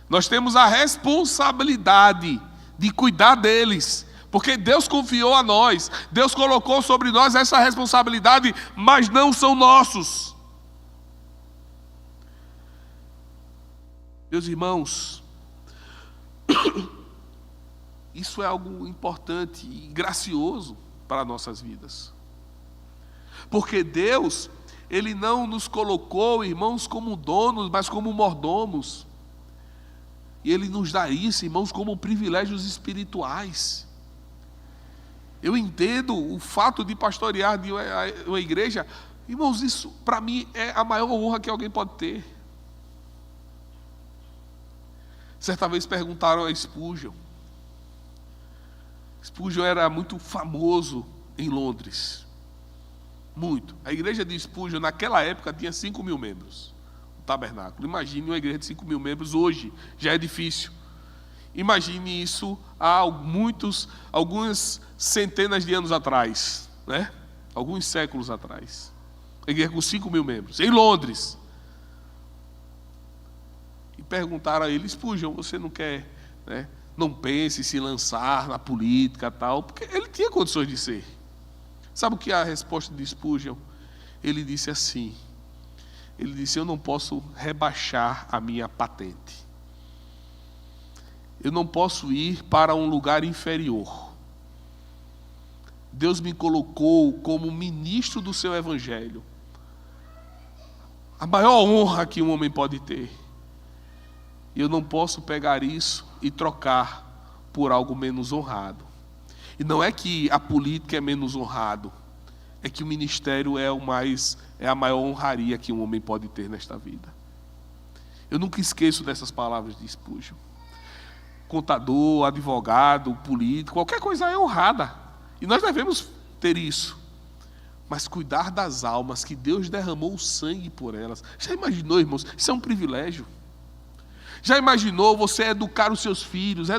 Nós temos a responsabilidade de cuidar deles, porque Deus confiou a nós. Deus colocou sobre nós essa responsabilidade, mas não são nossos. Meus irmãos, isso é algo importante e gracioso para nossas vidas. Porque Deus, Ele não nos colocou, irmãos, como donos, mas como mordomos. E Ele nos dá isso, irmãos, como privilégios espirituais. Eu entendo o fato de pastorear de uma igreja. Irmãos, isso para mim é a maior honra que alguém pode ter. Certa vez perguntaram a Spurgeon. Spurgeon era muito famoso em Londres. Muito. A igreja de Spurgeon naquela época tinha 5.000 membros. O tabernáculo. Imagine uma igreja de 5.000 membros hoje. Já é difícil. Imagine isso há algumas centenas de anos atrás, né? Alguns séculos atrás. A igreja com 5.000 membros. Em Londres. E perguntaram a ele, Spurgeon, você não quer, né? Não pense em se lançar na política e tal, porque ele tinha condições de ser. Sabe o que é a resposta de Spurgeon? Ele disse assim, eu não posso rebaixar a minha patente. Eu não posso ir para um lugar inferior. Deus me colocou como ministro do seu evangelho. A maior honra que um homem pode ter. E eu não posso pegar isso e trocar por algo menos honrado. E não é que a política é menos honrado, é que o ministério é a maior honraria que um homem pode ter nesta vida. Eu nunca esqueço dessas palavras de Spurgeon. Contador, advogado, político, qualquer coisa é honrada. E nós devemos ter isso. Mas cuidar das almas que Deus derramou o sangue por elas. Já imaginou, irmãos? Isso é um privilégio. Já imaginou você educar os seus filhos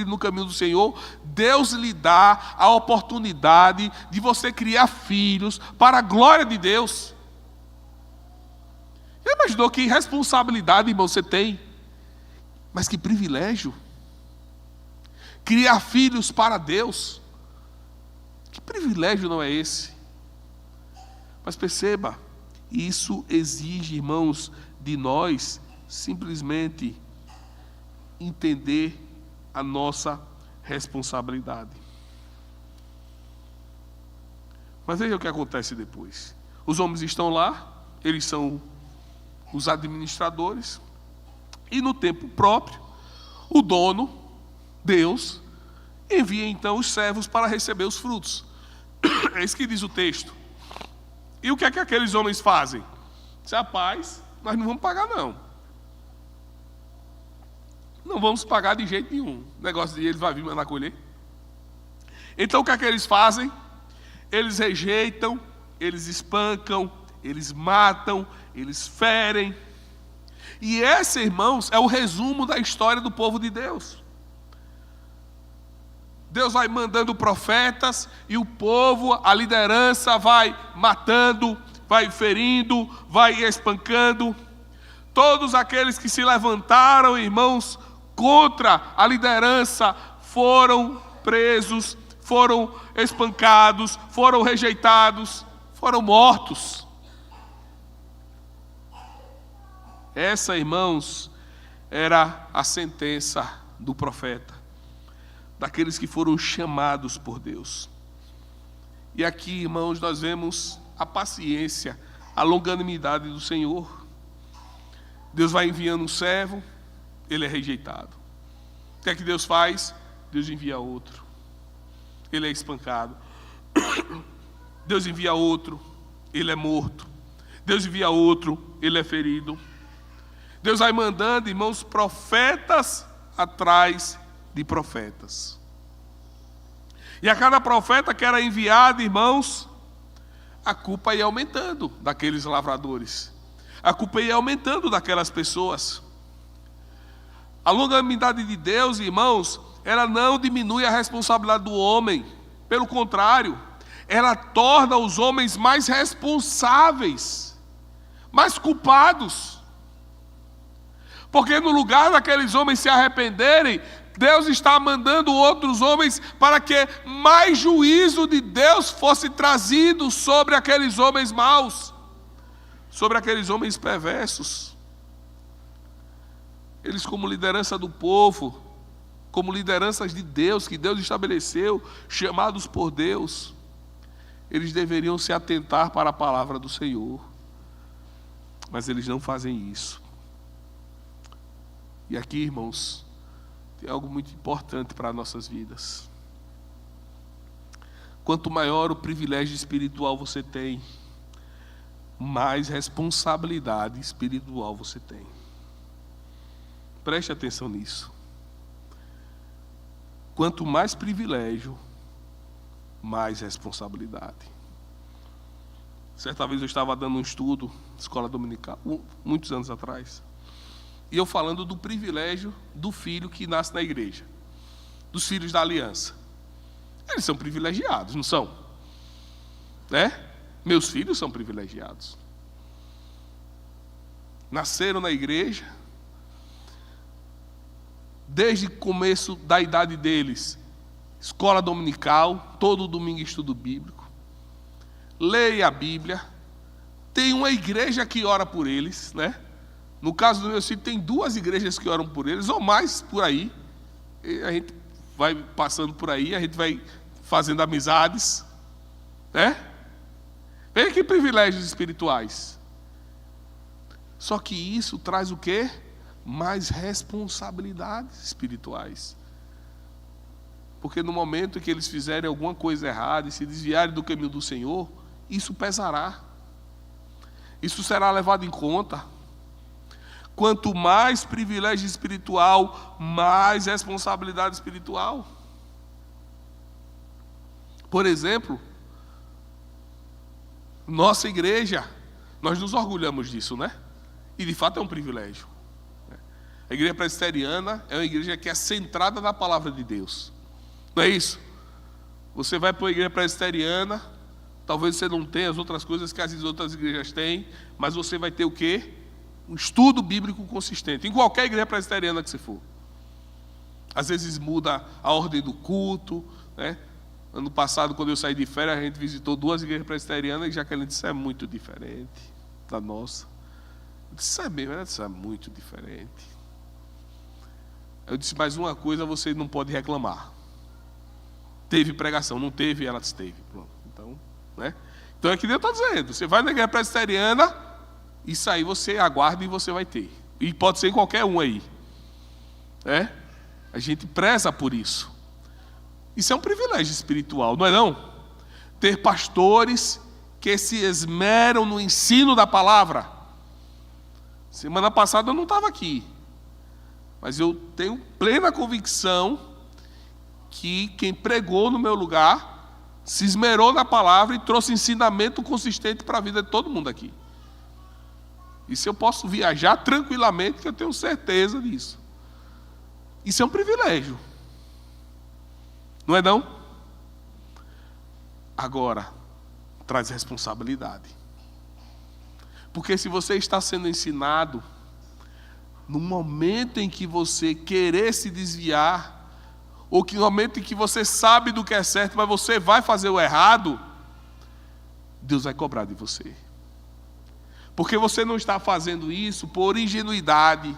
no caminho do Senhor? Deus lhe dá a oportunidade de você criar filhos para a glória de Deus. Já imaginou que responsabilidade, irmão, você tem? Mas que privilégio. Criar filhos para Deus. Que privilégio não é esse? Mas perceba, isso exige, irmãos, de nós simplesmente entender a nossa responsabilidade. Mas veja o que acontece depois. Os homens estão lá, eles são os administradores, e no tempo próprio, o dono, Deus, envia então os servos para receber os frutos. É isso que diz o texto. E o que é que aqueles homens fazem? Diz, rapaz, nós não vamos pagar não. Não vamos pagar de jeito nenhum. O negócio de eles vai vir mandar colher. Então o que é que eles fazem? Eles rejeitam, eles espancam, eles matam, eles ferem. E esse, irmãos, é o resumo da história do povo de Deus. Deus vai mandando profetas e o povo, a liderança vai matando, vai ferindo, vai espancando. Todos aqueles que se levantaram, irmãos, contra a liderança foram presos, foram espancados, foram rejeitados, foram mortos. Essa, irmãos, era a sentença do profeta, daqueles que foram chamados por Deus. E aqui, irmãos, nós vemos a paciência, a longanimidade do Senhor. Deus vai enviando um servo, ele é rejeitado. O que é que Deus faz? Deus envia outro. Ele é espancado. Deus envia outro, ele é morto. Deus envia outro, ele é ferido. Deus vai mandando, irmãos, profetas atrás de profetas. E a cada profeta que era enviado, irmãos, a culpa ia aumentando daqueles lavradores. A culpa ia aumentando daquelas pessoas. A longanimidade de Deus, irmãos, ela não diminui a responsabilidade do homem. Pelo contrário, ela torna os homens mais responsáveis, mais culpados. Porque no lugar daqueles homens se arrependerem, Deus está mandando outros homens para que mais juízo de Deus fosse trazido sobre aqueles homens maus, sobre aqueles homens perversos. Eles, como liderança do povo, como lideranças de Deus, que Deus estabeleceu, chamados por Deus, eles deveriam se atentar para a palavra do Senhor. Mas eles não fazem isso. E aqui, irmãos, tem algo muito importante para as nossas vidas. Quanto maior o privilégio espiritual você tem, mais responsabilidade espiritual você tem. Preste atenção nisso. Quanto mais privilégio, mais responsabilidade. Certa vez eu estava dando um estudo, escola dominical, muitos anos atrás. E eu falando do privilégio do filho que nasce na igreja. Dos filhos da aliança. Eles são privilegiados, não são? Né? Meus filhos são privilegiados. Nasceram na igreja. Desde o começo da idade deles. Escola dominical, todo domingo estudo bíblico. Leia a Bíblia. Tem uma igreja que ora por eles, né? No caso do meu filho, tem 2 igrejas que oram por eles, ou mais por aí. E a gente vai passando por aí, a gente vai fazendo amizades. Né? Veja que privilégios espirituais. Só que isso traz o quê? Mais responsabilidades espirituais. Porque no momento em que eles fizerem alguma coisa errada e se desviarem do caminho do Senhor, isso pesará. Isso será levado em conta. Quanto mais privilégio espiritual, mais responsabilidade espiritual. Por exemplo, nossa igreja, nós nos orgulhamos disso, né? E de fato é um privilégio. A igreja presbiteriana é uma igreja que é centrada na palavra de Deus. Não é isso? Você vai para a igreja presbiteriana, talvez você não tenha as outras coisas que as outras igrejas têm, mas você vai ter o quê? Um estudo bíblico consistente, em qualquer igreja presbiteriana que você for. Às vezes muda a ordem do culto, né? Ano passado, quando eu saí de férias, a gente visitou 2 igrejas presbiterianas e Jaqueline disse, é muito diferente da nossa. Eu disse, é mesmo, ela disse, é muito diferente. Eu disse, mas uma coisa você não pode reclamar. Teve pregação, não teve? Ela disse, teve. Pronto. Então, né? Então é que Deus está dizendo, você vai na igreja presbiteriana, isso aí você aguarda e você vai ter. E pode ser qualquer um aí. A gente preza por isso. Isso é um privilégio espiritual, não é não? Ter pastores que se esmeram no ensino da palavra. Semana passada eu não estava aqui, mas eu tenho plena convicção que quem pregou no meu lugar se esmerou na palavra e trouxe ensinamento consistente para a vida de todo mundo aqui. Isso eu posso viajar tranquilamente, que eu tenho certeza disso. Isso é um privilégio. Não é não? Agora, traz responsabilidade. Porque se você está sendo ensinado, no momento em que você querer se desviar, ou que no momento em que você sabe do que é certo, mas você vai fazer o errado, Deus vai cobrar de você. Porque você não está fazendo isso por ingenuidade,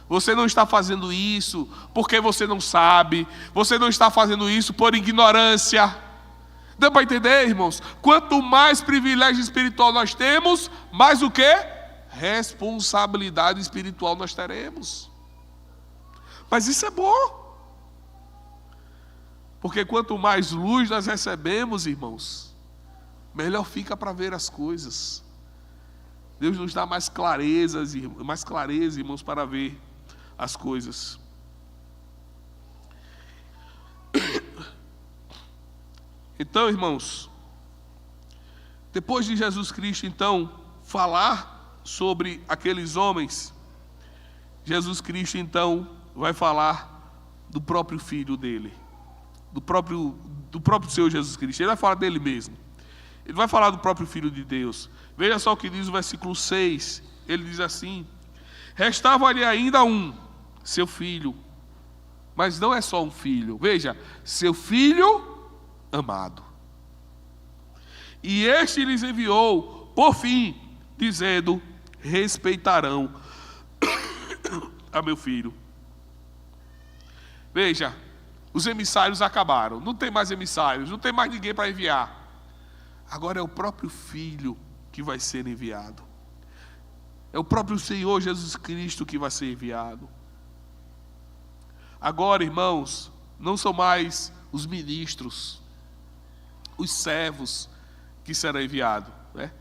você não está fazendo isso porque você não sabe, você não está fazendo isso por ignorância. Deu para entender, irmãos? Quanto mais privilégio espiritual nós temos, mais o quê? Responsabilidade espiritual nós teremos. Mas isso é bom. Porque quanto mais luz nós recebemos, irmãos, melhor fica para ver as coisas. Deus nos dá mais clareza, irmãos, para ver as coisas. Então, irmãos, depois de Jesus Cristo, então, falar sobre aqueles homens, Jesus Cristo, então, vai falar do próprio Filho dele, do próprio Senhor Jesus Cristo. Ele vai falar dele mesmo. Ele vai falar do próprio Filho de Deus. Veja só o que diz o versículo 6. Ele diz assim: restava-lhe ainda um, seu filho. Mas não é só um filho. Veja, seu filho amado. E este lhes enviou, por fim, dizendo: respeitarão a meu filho. Veja, os emissários acabaram. Não tem mais emissários, não tem mais ninguém para enviar. Agora é o próprio Filho que vai ser enviado. É o próprio Senhor Jesus Cristo que vai ser enviado. Agora, irmãos, não são mais os ministros, os servos que serão enviados, né?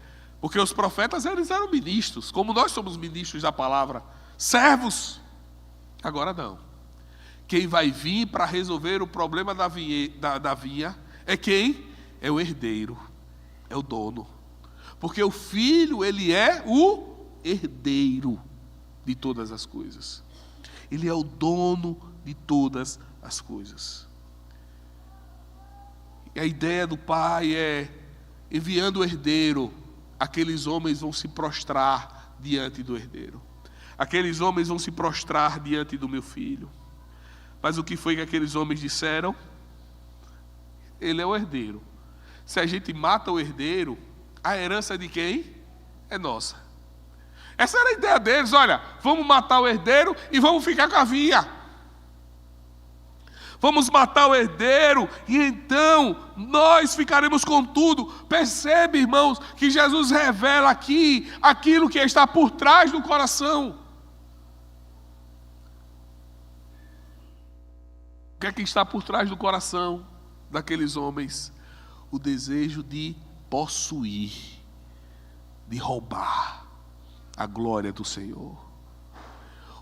Porque os profetas, eles eram ministros, como nós somos ministros da palavra, servos. Agora não. Quem vai vir para resolver o problema da vinha é quem? É o herdeiro, é o dono. Porque o filho, ele é o herdeiro de todas as coisas. Ele é o dono de todas as coisas. E a ideia do pai é, enviando o herdeiro, aqueles homens vão se prostrar diante do herdeiro. Aqueles homens vão se prostrar diante do meu filho. Mas o que foi que aqueles homens disseram? Ele é o herdeiro. Se a gente mata o herdeiro, a herança de quem? É nossa. Essa era a ideia deles. Olha, vamos matar o herdeiro e vamos ficar com a vinha. Vamos matar o herdeiro e então nós ficaremos com tudo. Percebe, irmãos, que Jesus revela aqui aquilo que está por trás do coração. O que é que está por trás do coração daqueles homens? O desejo de possuir, de roubar a glória do Senhor.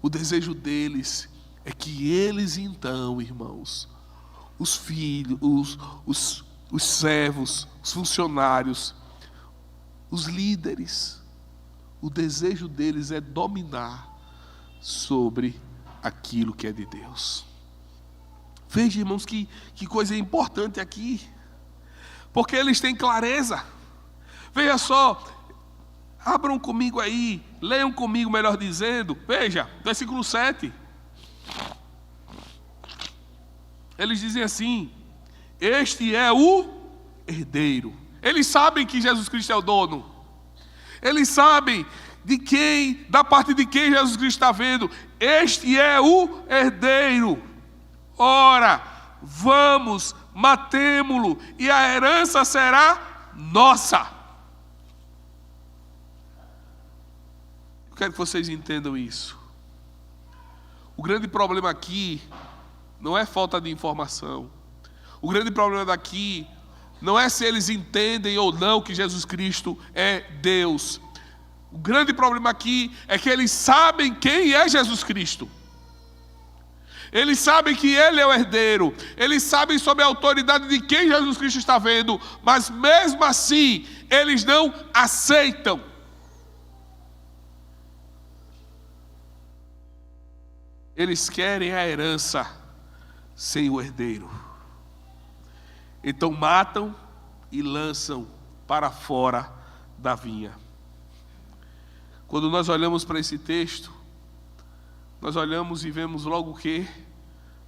O desejo deles é que eles então, irmãos, os filhos, os servos, os funcionários, os líderes, o desejo deles é dominar sobre aquilo que é de Deus. Veja, irmãos, que coisa importante aqui. Porque eles têm clareza. Veja só, abram comigo aí, leiam comigo, melhor dizendo. Veja, versículo 7. Eles dizem assim: este é o herdeiro. Eles sabem que Jesus Cristo é o dono. Eles sabem da parte de quem Jesus Cristo está vendo. Este é o herdeiro. Ora, vamos, matemo-lo, e a herança será nossa. Eu quero que vocês entendam isso. O grande problema aqui não é falta de informação. O grande problema daqui não é se eles entendem ou não que Jesus Cristo é Deus. O grande problema aqui é que eles sabem quem é Jesus Cristo. Eles sabem que Ele é o herdeiro. Eles sabem sobre a autoridade de quem Jesus Cristo está vendo. Mas mesmo assim, eles não aceitam. Eles querem a herança sem o herdeiro. Então matam e lançam para fora da vinha. Quando nós olhamos para esse texto, nós olhamos e vemos logo o quê?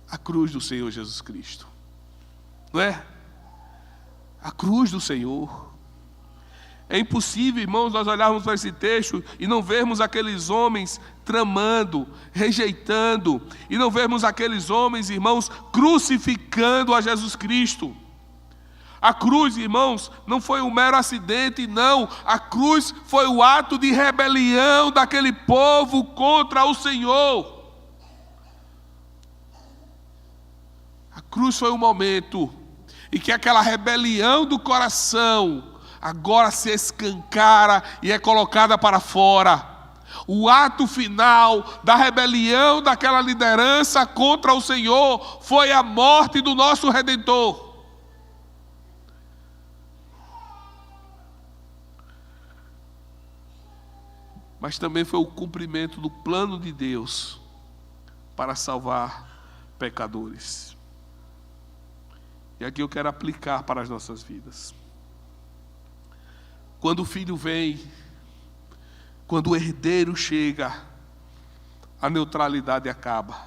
A cruz do Senhor Jesus Cristo. Não é? A cruz do Senhor. É impossível, irmãos, nós olharmos para esse texto e não vermos aqueles homens tramando, rejeitando, e não vermos aqueles homens, irmãos, crucificando a Jesus Cristo. A cruz, irmãos, não foi um mero acidente, não. A cruz foi o ato de rebelião daquele povo contra o Senhor. A cruz foi o momento em que aquela rebelião do coração agora se escancara e é colocada para fora. O ato final da rebelião daquela liderança contra o Senhor foi a morte do nosso Redentor. Mas também foi o cumprimento do plano de Deus para salvar pecadores. E aqui eu quero aplicar para as nossas vidas. Quando o filho vem, quando o herdeiro chega, a neutralidade acaba.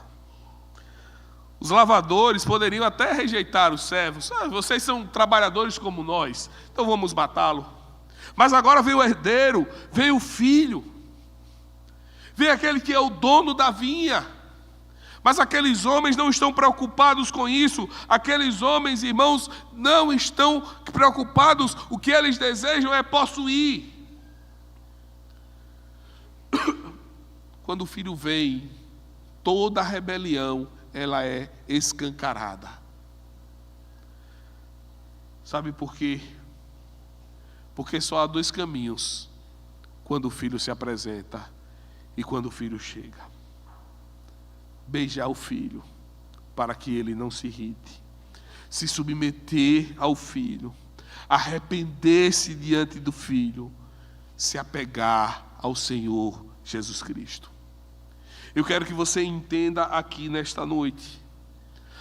Os lavradores poderiam até rejeitar os servos. Vocês são trabalhadores como nós, então vamos matá-lo. Mas agora vem o herdeiro, vem o filho. Vem aquele que é o dono da vinha. Mas aqueles homens não estão preocupados com isso. Aqueles homens, irmãos, não estão preocupados. O que eles desejam é possuir. Quando o filho vem, toda a rebelião, ela é escancarada. Sabe por quê? Porque só há dois caminhos quando o filho se apresenta e quando o filho chega: beijar o filho para que ele não se irrite, se submeter ao filho, arrepender-se diante do filho, se apegar ao Senhor Jesus Cristo. Eu quero que você entenda aqui nesta noite,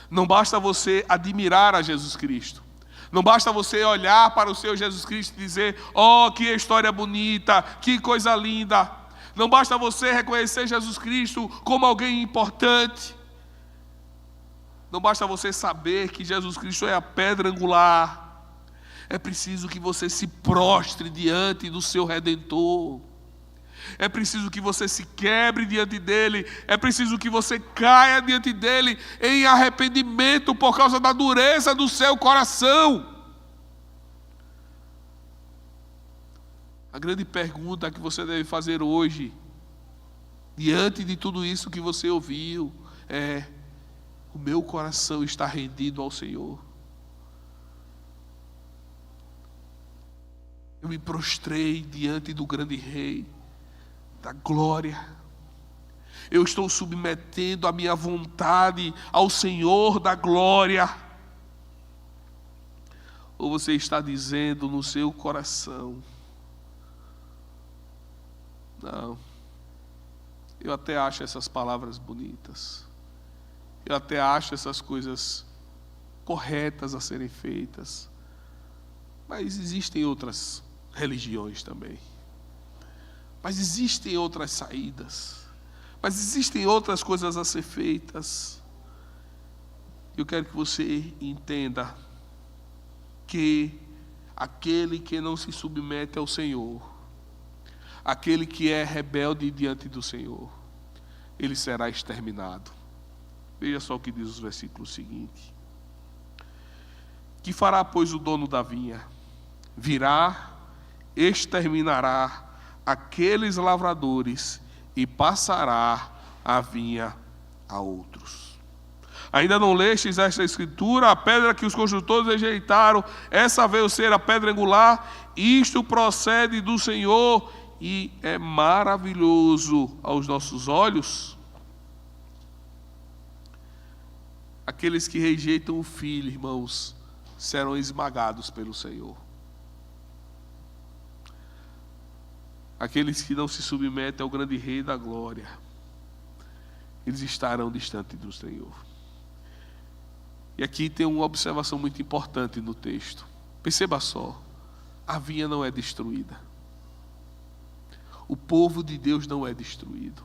não basta você admirar a Jesus Cristo, não basta você olhar para o seu Jesus Cristo e dizer: oh, que história bonita, que coisa linda. Não basta você reconhecer Jesus Cristo como alguém importante. Não basta você saber que Jesus Cristo é a pedra angular. É preciso que você se prostre diante do seu Redentor. É preciso que você se quebre diante dele. É preciso que você caia diante dele em arrependimento por causa da dureza do seu coração. A grande pergunta que você deve fazer hoje, diante de tudo isso que você ouviu, é: o meu coração está rendido ao Senhor? Eu me prostrei diante do grande Rei da glória. Eu estou submetendo a minha vontade ao Senhor da glória? Ou você está dizendo no seu coração: não, Eu até acho essas palavras bonitas. Eu até acho essas coisas corretas a serem feitas. Mas existem outras religiões também. Mas existem outras saídas. Mas existem outras coisas a ser feitas. Eu quero que você entenda que aquele que não se submete ao Senhor, aquele que é rebelde diante do Senhor, ele será exterminado. Veja só o que diz os versículos seguintes. Que fará, pois, o dono da vinha? Virá, exterminará aqueles lavradores e passará a vinha a outros. Ainda não lestes esta escritura? A pedra que os construtores rejeitaram, essa veio ser a pedra angular. Isto procede do Senhor e é maravilhoso aos nossos olhos. Aqueles que rejeitam o Filho, irmãos, serão esmagados pelo Senhor. Aqueles que não se submetem ao grande Rei da glória, eles estarão distantes do Senhor. E aqui tem uma observação muito importante no texto. Perceba só, a vinha não é destruída. O povo de Deus não é destruído.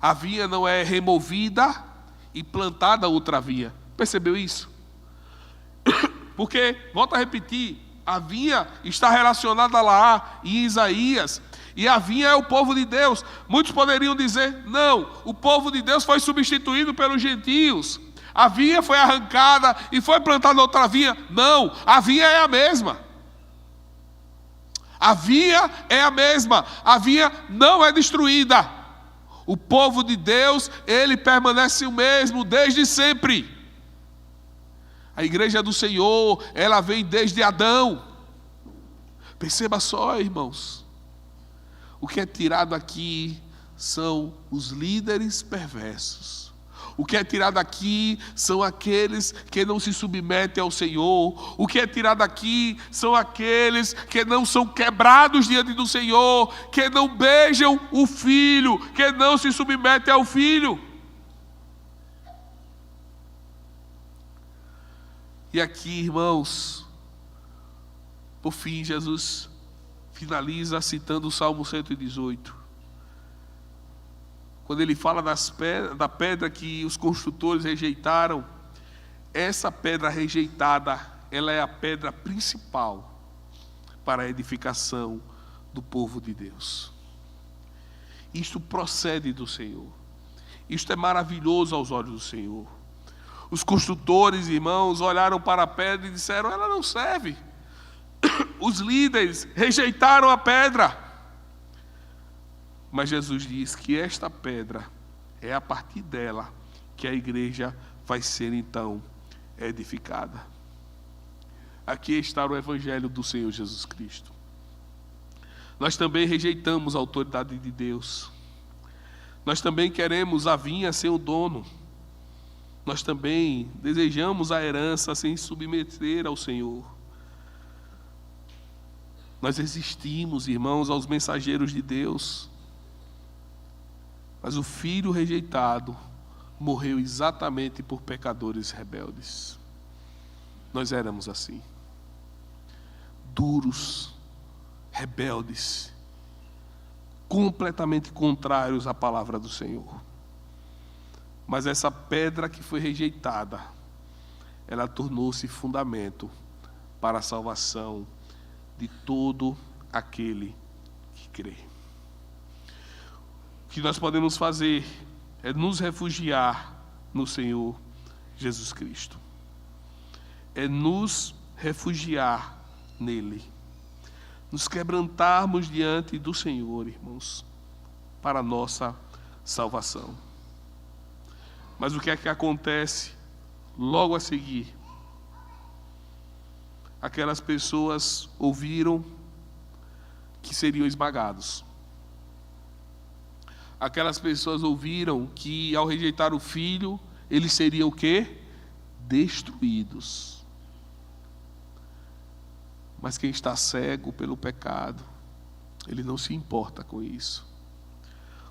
A vinha não é removida e plantada outra vinha. Percebeu isso? Porque, volto a repetir, a vinha está relacionada lá em Isaías. E a vinha é o povo de Deus. Muitos poderiam dizer, não, o povo de Deus foi substituído pelos gentios. A vinha foi arrancada e foi plantada outra vinha. Não, a vinha é a mesma. A vinha é a mesma. A vinha não é destruída. O povo de Deus, ele permanece o mesmo desde sempre. A igreja do Senhor, ela vem desde Adão. Perceba só, irmãos. O que é tirado aqui são os líderes perversos. O que é tirado aqui são aqueles que não se submetem ao Senhor. O que é tirado aqui são aqueles que não são quebrados diante do Senhor, que não beijam o Filho, que não se submetem ao Filho. E aqui, irmãos, por fim, Jesus finaliza citando o Salmo 118. Quando ele fala da pedra que os construtores rejeitaram, essa pedra rejeitada, ela é a pedra principal para a edificação do povo de Deus. Isto procede do Senhor. Isto é maravilhoso aos olhos do Senhor. Os construtores, irmãos, olharam para a pedra e disseram, ela não serve. Os líderes rejeitaram a pedra. Mas Jesus diz que esta pedra é a partir dela que a igreja vai ser então edificada. Aqui está o evangelho do Senhor Jesus Cristo. Nós também rejeitamos a autoridade de Deus. Nós também queremos a vinha sem o dono. Nós também desejamos a herança sem submeter ao Senhor. Nós resistimos, irmãos, aos mensageiros de Deus. Mas o Filho rejeitado morreu exatamente por pecadores rebeldes. Nós éramos assim. Duros, rebeldes, completamente contrários à palavra do Senhor. Mas essa pedra que foi rejeitada, ela tornou-se fundamento para a salvação de todo aquele que crê. O que nós podemos fazer é nos refugiar no Senhor Jesus Cristo. É nos refugiar nele. Nos quebrantarmos diante do Senhor, irmãos, para a nossa salvação. Mas o que é que acontece logo a seguir? Aquelas pessoas ouviram que seriam esmagados. Aquelas pessoas ouviram que ao rejeitar o Filho, eles seriam o quê? Destruídos. Mas quem está cego pelo pecado, ele não se importa com isso.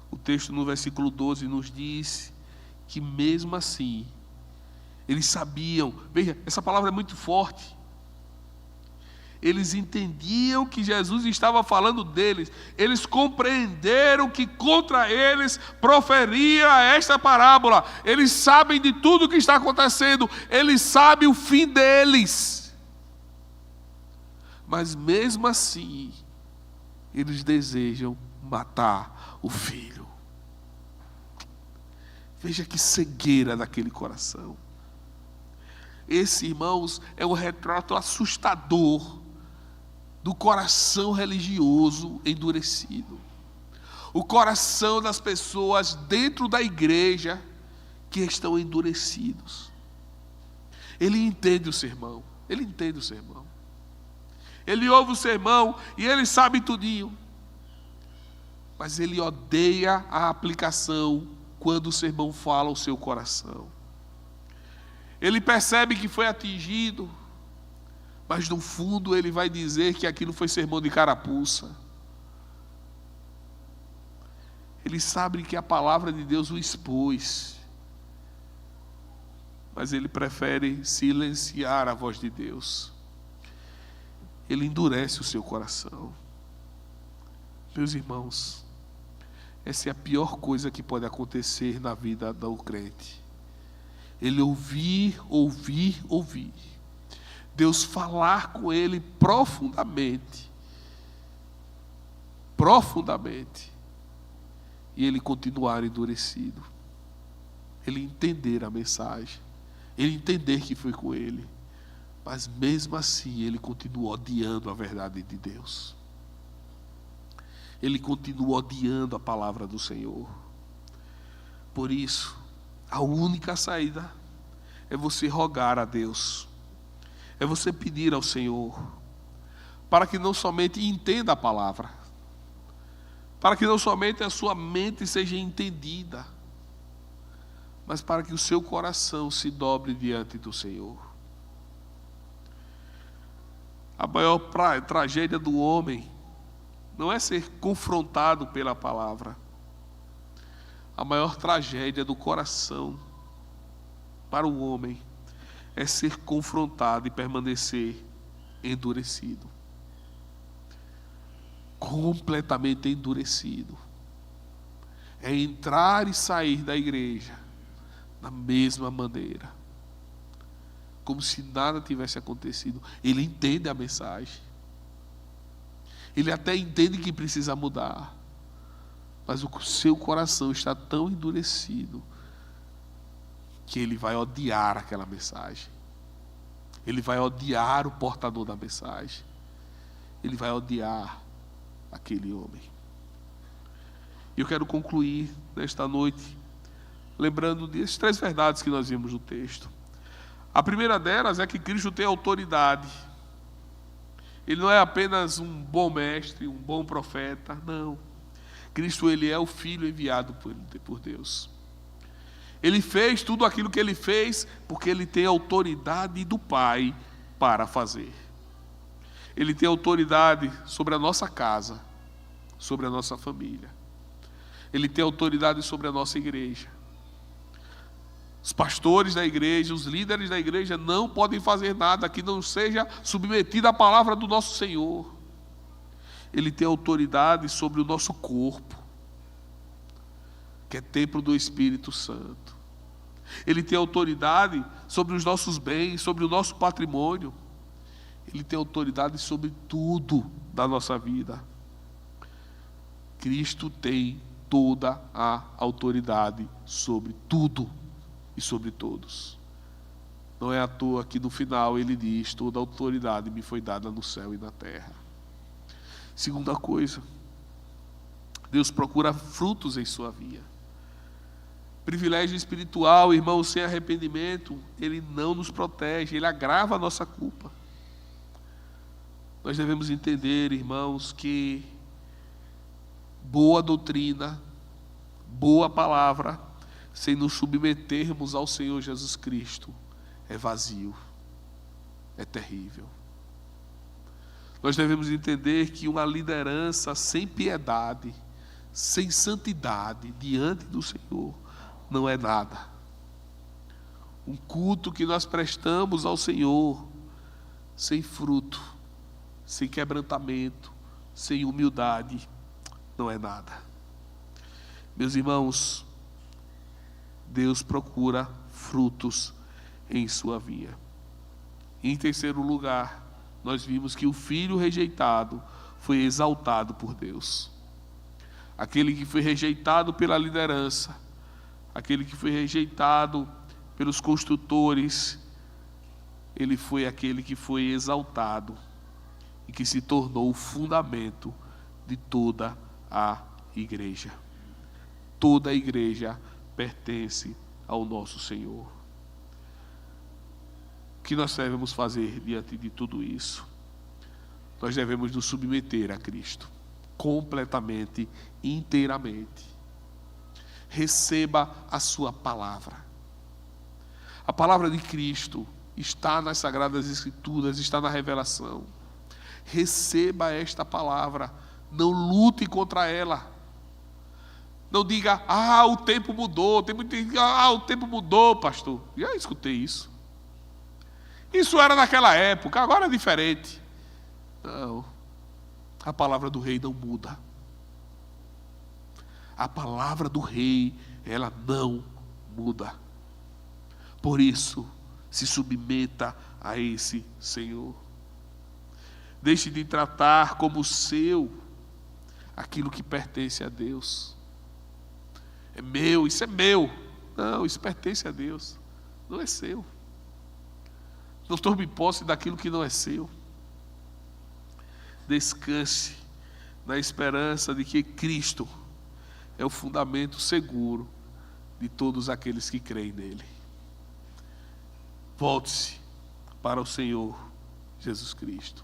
O texto no versículo 12 nos diz que mesmo assim, eles sabiam, veja, essa palavra é muito forte. Eles entendiam que Jesus estava falando deles. Eles compreenderam que contra eles proferia esta parábola. Eles sabem de tudo o que está acontecendo. Eles sabem o fim deles. Mas mesmo assim, eles desejam matar o filho. Veja que cegueira daquele coração. Esse, irmãos, é um retrato assustador do coração religioso endurecido. O coração das pessoas dentro da igreja que estão endurecidos. Ele entende o sermão. Ele entende o sermão. Ele ouve o sermão e ele sabe tudinho. Mas ele odeia a aplicação quando o sermão fala ao seu coração. Ele percebe que foi atingido, mas no fundo ele vai dizer que aquilo foi sermão de carapuça. Ele sabe que a palavra de Deus o expôs, mas ele prefere silenciar a voz de Deus. Ele endurece o seu coração. Meus irmãos, essa é a pior coisa que pode acontecer na vida do crente. Ele ouvir. Deus falar com ele profundamente. E ele continuar endurecido. Ele entender a mensagem. Ele entender que foi com ele. Mas mesmo assim ele continua odiando a verdade de Deus. Ele continua odiando a palavra do Senhor. Por isso, a única saída é você rogar a Deus. É você pedir ao Senhor, para que não somente entenda a palavra, para que não somente a sua mente seja entendida, mas para que o seu coração se dobre diante do Senhor. A maior tragédia do homem não é ser confrontado pela palavra. A maior tragédia do coração para o homem é ser confrontado e permanecer endurecido. Completamente endurecido. É entrar e sair da igreja da mesma maneira. Como se nada tivesse acontecido. Ele entende a mensagem. Ele até entende que precisa mudar. Mas o seu coração está tão endurecido que ele vai odiar aquela mensagem. Ele vai odiar o portador da mensagem. Ele vai odiar aquele homem. E eu quero concluir nesta noite lembrando dessas 3 verdades que nós vimos no texto. A primeira delas é que Cristo tem autoridade. Ele não é apenas um bom mestre, um bom profeta, não. Cristo, ele é o Filho enviado por Deus. Ele fez tudo aquilo que ele fez porque ele tem autoridade do Pai para fazer. Ele tem autoridade sobre a nossa casa, sobre a nossa família. Ele tem autoridade sobre a nossa igreja. Os pastores da igreja, os líderes da igreja não podem fazer nada que não seja submetido à palavra do nosso Senhor. Ele tem autoridade sobre o nosso corpo, que é templo do Espírito Santo. Ele tem autoridade sobre os nossos bens, sobre o nosso patrimônio. Ele tem autoridade sobre tudo da nossa vida. Cristo tem toda a autoridade sobre tudo e sobre todos. Não é à toa que no final ele diz: toda a autoridade me foi dada no céu e na terra. Segunda coisa, Deus procura frutos em sua vida. Privilégio espiritual, irmão, sem arrependimento, ele não nos protege, ele agrava a nossa culpa. Nós devemos entender, irmãos, que boa doutrina, boa palavra, sem nos submetermos ao Senhor Jesus Cristo, é vazio, é terrível. Nós devemos entender que uma liderança sem piedade, sem santidade diante do Senhor não é nada. Um culto que nós prestamos ao Senhor sem fruto, sem quebrantamento, sem humildade, não é nada. Meus irmãos, Deus procura frutos em sua vinha. Em terceiro lugar, nós vimos que o filho rejeitado foi exaltado por Deus. Aquele que foi rejeitado pela liderança, aquele que foi rejeitado pelos construtores, ele foi aquele que foi exaltado e que se tornou o fundamento de toda a igreja. Toda a igreja pertence ao nosso Senhor. O que nós devemos fazer diante de tudo isso? Nós devemos nos submeter a Cristo, completamente, inteiramente. Receba a sua palavra. A palavra de Cristo está nas Sagradas Escrituras, está na revelação. Receba esta palavra, não lute contra ela. Não diga, o tempo mudou. Tem muito que dizer, o tempo mudou, pastor. Já escutei isso. Isso era naquela época, agora é diferente. Não, a palavra do rei não muda. A palavra do rei, ela não muda. Por isso, se submeta a esse Senhor. Deixe de tratar como seu aquilo que pertence a Deus. É meu, isso é meu. Não, isso pertence a Deus. Não é seu. Não tome posse daquilo que não é seu. Descanse na esperança de que Cristo é o fundamento seguro de todos aqueles que creem nele. Volte-se para o Senhor Jesus Cristo.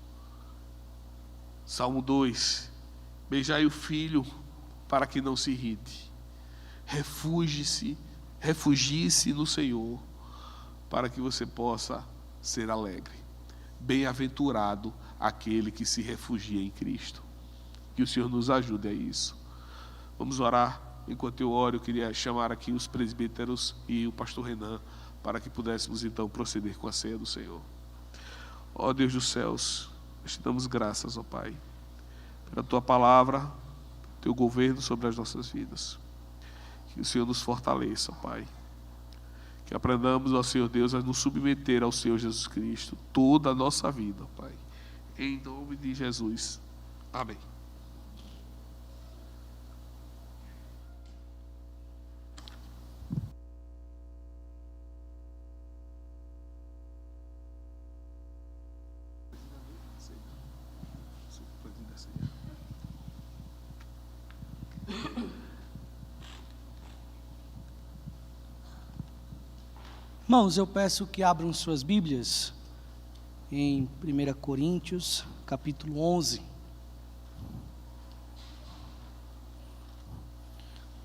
Salmo 2. Beijai o filho para que não se irrite. Refugie-se no Senhor para que você possa ser alegre. Bem-aventurado aquele que se refugia em Cristo. Que o Senhor nos ajude a isso. Vamos orar. Enquanto eu oro, eu queria chamar aqui os presbíteros e o pastor Renan para que pudéssemos então proceder com a ceia do Senhor. Ó Deus dos céus, nós te damos graças, ó Pai, pela tua palavra, teu governo sobre as nossas vidas. Que o Senhor nos fortaleça, ó Pai. Que aprendamos, ó Senhor Deus, a nos submeter ao Senhor Jesus Cristo toda a nossa vida, ó Pai. Em nome de Jesus. Amém. Irmãos, eu peço que abram suas Bíblias em 1 Coríntios, capítulo 11.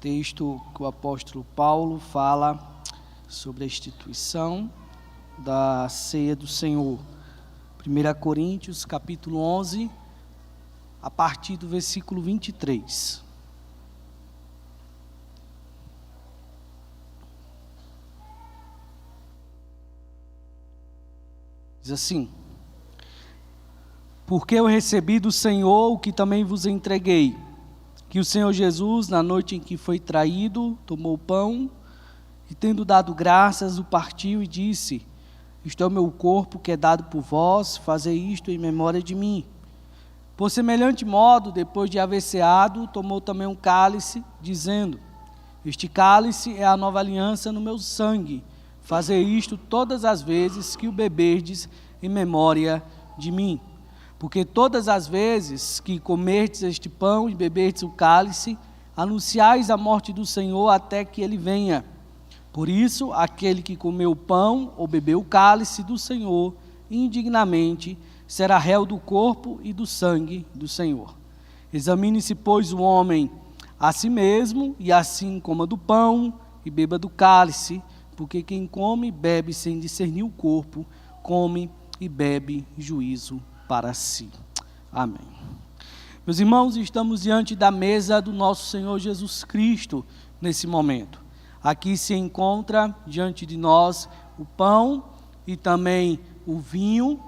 Texto que o apóstolo Paulo fala sobre a instituição da ceia do Senhor. 1 Coríntios, capítulo 11, a partir do versículo 23. Diz assim: porque eu recebi do Senhor o que também vos entreguei, que o Senhor Jesus, na noite em que foi traído, tomou o pão e, tendo dado graças, o partiu e disse: isto é o meu corpo que é dado por vós, fazei isto em memória de mim. Por semelhante modo, depois de haver ceado, tomou também um cálice, dizendo: este cálice é a nova aliança no meu sangue. Fazei isto todas as vezes que o beberdes em memória de mim. Porque todas as vezes que comerdes este pão e beberdes o cálice, anunciais a morte do Senhor até que ele venha. Por isso, aquele que comeu o pão ou bebeu o cálice do Senhor indignamente, será réu do corpo e do sangue do Senhor. Examine-se, pois, o homem a si mesmo, e assim coma do pão e beba do cálice, porque quem come e bebe sem discernir o corpo, come e bebe juízo para si. Amém. Meus irmãos, estamos diante da mesa do nosso Senhor Jesus Cristo nesse momento. Aqui se encontra diante de nós o pão e também o vinho.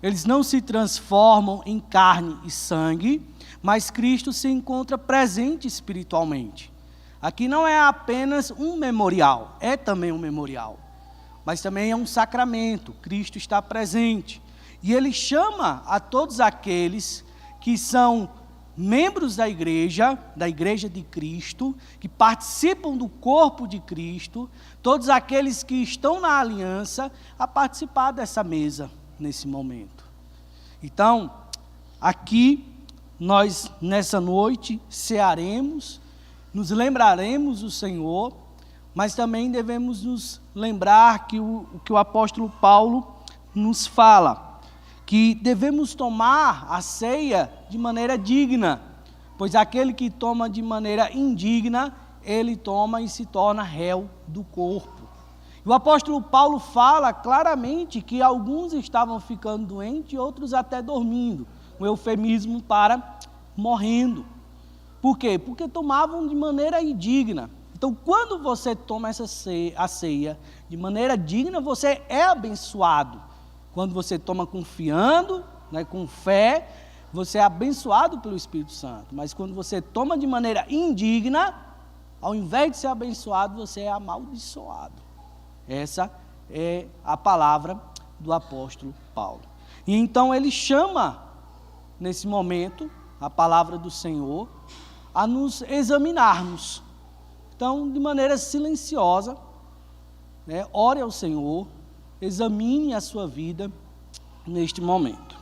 Eles não se transformam em carne e sangue, mas Cristo se encontra presente espiritualmente. Aqui não é apenas um memorial, é também um memorial, mas também é um sacramento. Cristo está presente e Ele chama a todos aqueles que são membros da igreja de Cristo, que participam do corpo de Cristo, todos aqueles que estão na aliança, a participar dessa mesa nesse momento. Então, aqui nós nessa noite cearemos, nos lembraremos do Senhor, mas também devemos nos lembrar que o apóstolo Paulo nos fala, que devemos tomar a ceia de maneira digna, pois aquele que toma de maneira indigna, ele toma e se torna réu do corpo. O apóstolo Paulo fala claramente que alguns estavam ficando doentes e outros até dormindo, um eufemismo para morrendo. Por quê? Porque tomavam de maneira indigna. Então, quando você toma a ceia de maneira digna, você é abençoado. Quando você toma confiando, com fé, você é abençoado pelo Espírito Santo. Mas quando você toma de maneira indigna, ao invés de ser abençoado, você é amaldiçoado. Essa é a palavra do apóstolo Paulo. E então ele chama, nesse momento, a palavra do Senhor, a nos examinarmos. Então, de maneira silenciosa, ore ao Senhor, examine a sua vida neste momento.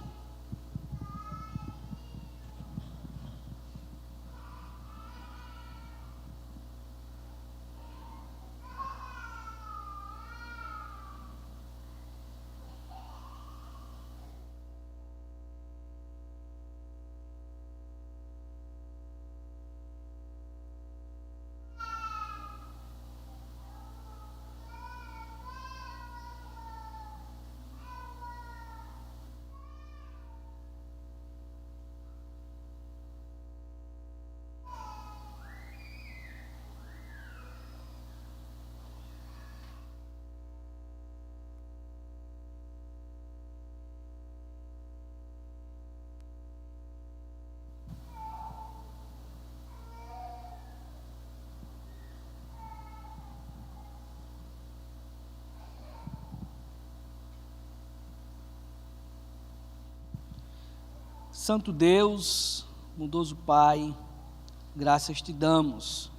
Santo Deus, bondoso Pai, graças te damos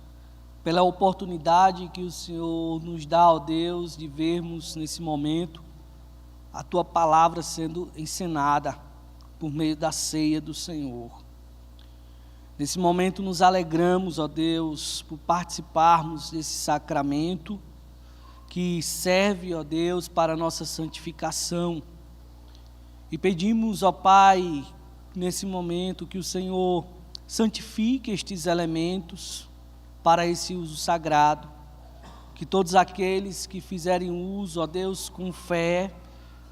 pela oportunidade que o Senhor nos dá, ó Deus, de vermos nesse momento a Tua palavra sendo ensinada por meio da ceia do Senhor. Nesse momento nos alegramos, ó Deus, por participarmos desse sacramento que serve, ó Deus, para a nossa santificação. E pedimos, ó Pai, nesse momento que o Senhor santifique estes elementos para esse uso sagrado, que todos aqueles que fizerem uso, ó Deus, com fé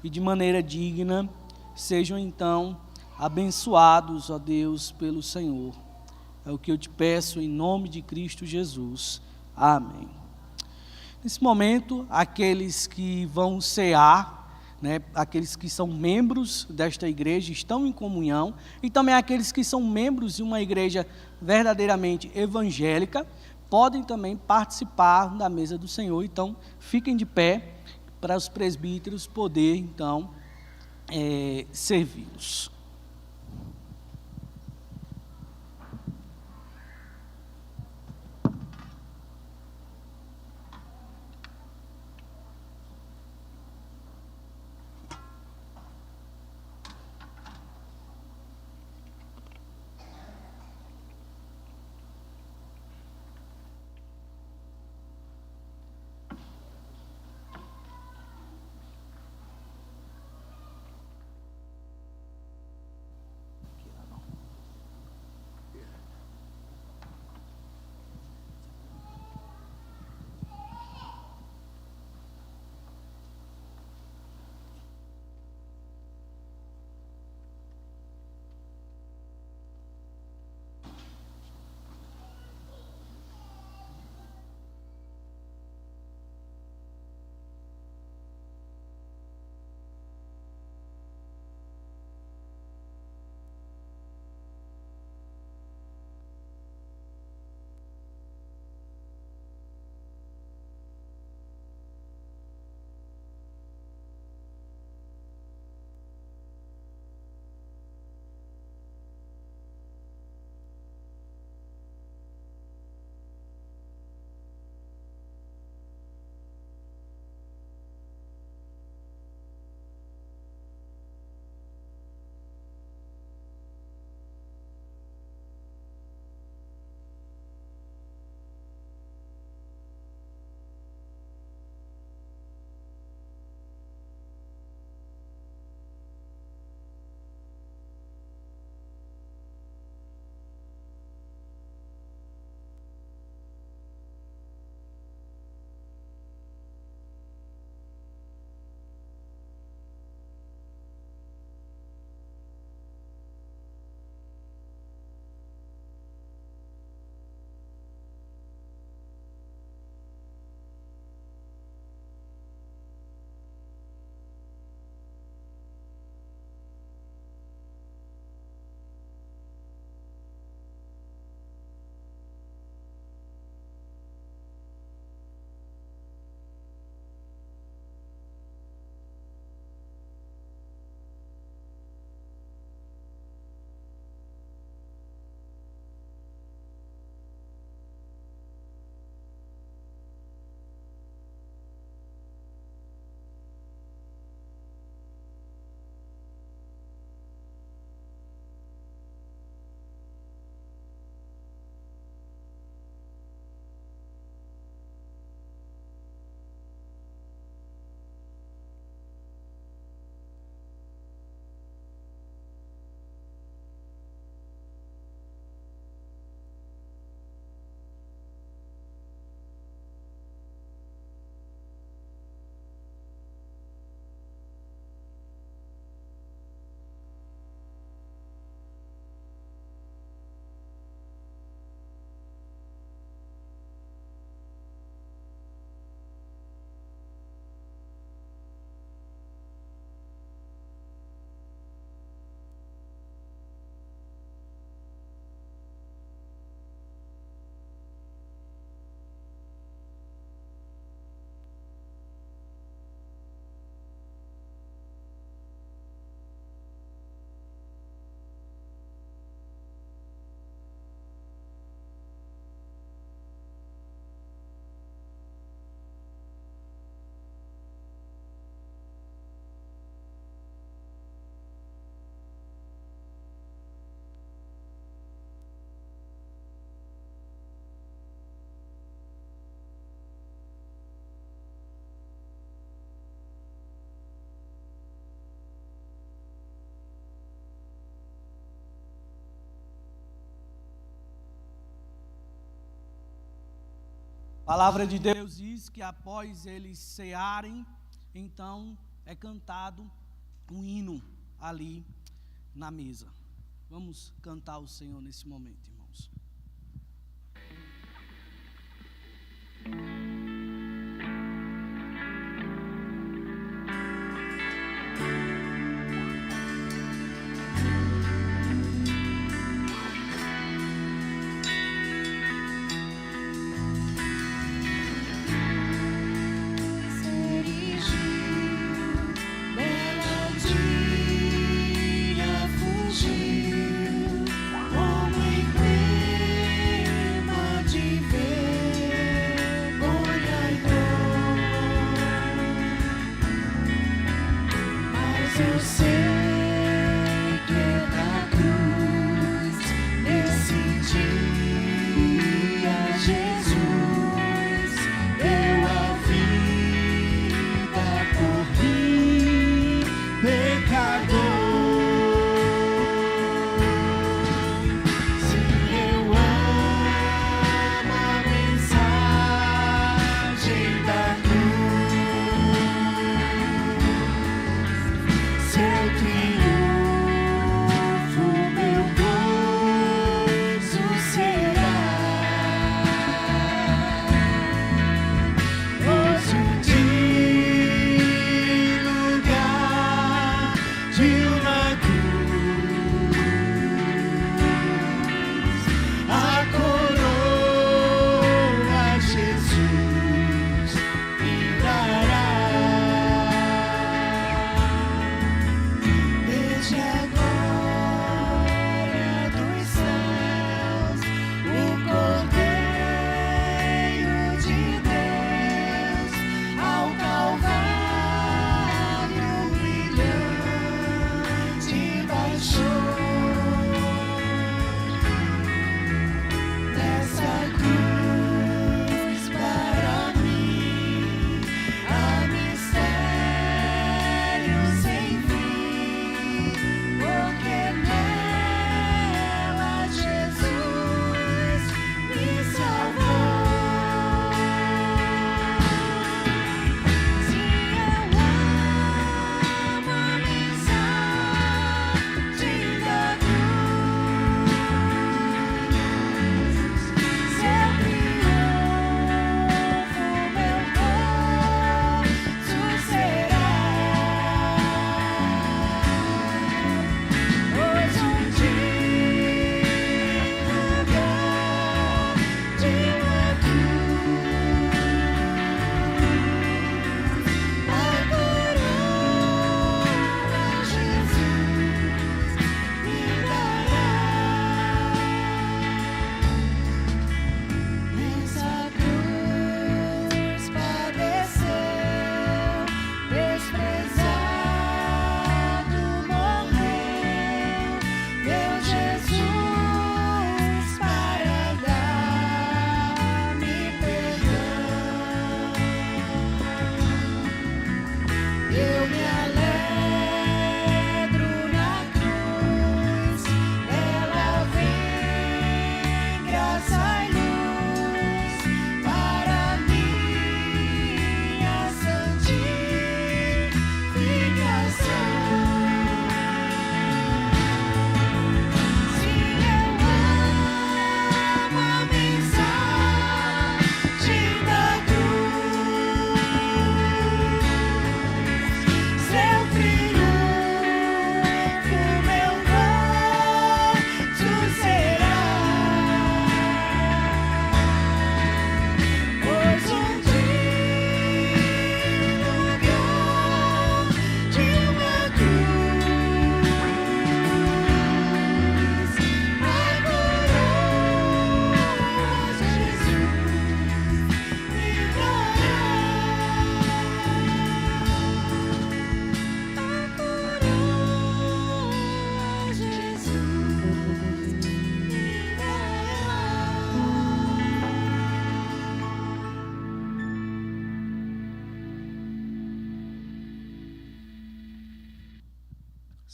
e de maneira digna, sejam então abençoados, ó Deus, pelo Senhor. É o que eu te peço em nome de Cristo Jesus. Amém. Nesse momento, aqueles que vão cear, aqueles que são membros desta igreja estão em comunhão, e também aqueles que são membros de uma igreja verdadeiramente evangélica, podem também participar da mesa do Senhor. Então, fiquem de pé para os presbíteros poderem, então, servi-los. A palavra de Deus diz que após eles cearem, então é cantado um hino ali na mesa. Vamos cantar ao Senhor nesse momento, irmãos.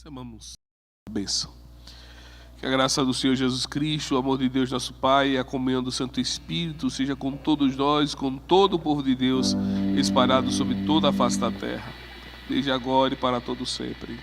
Chamamos a bênção. Que a graça do Senhor Jesus Cristo, o amor de Deus nosso Pai e a comunhão do Santo Espírito seja com todos nós, com todo o povo de Deus, espalhado sobre toda a face da terra, desde agora e para todo sempre.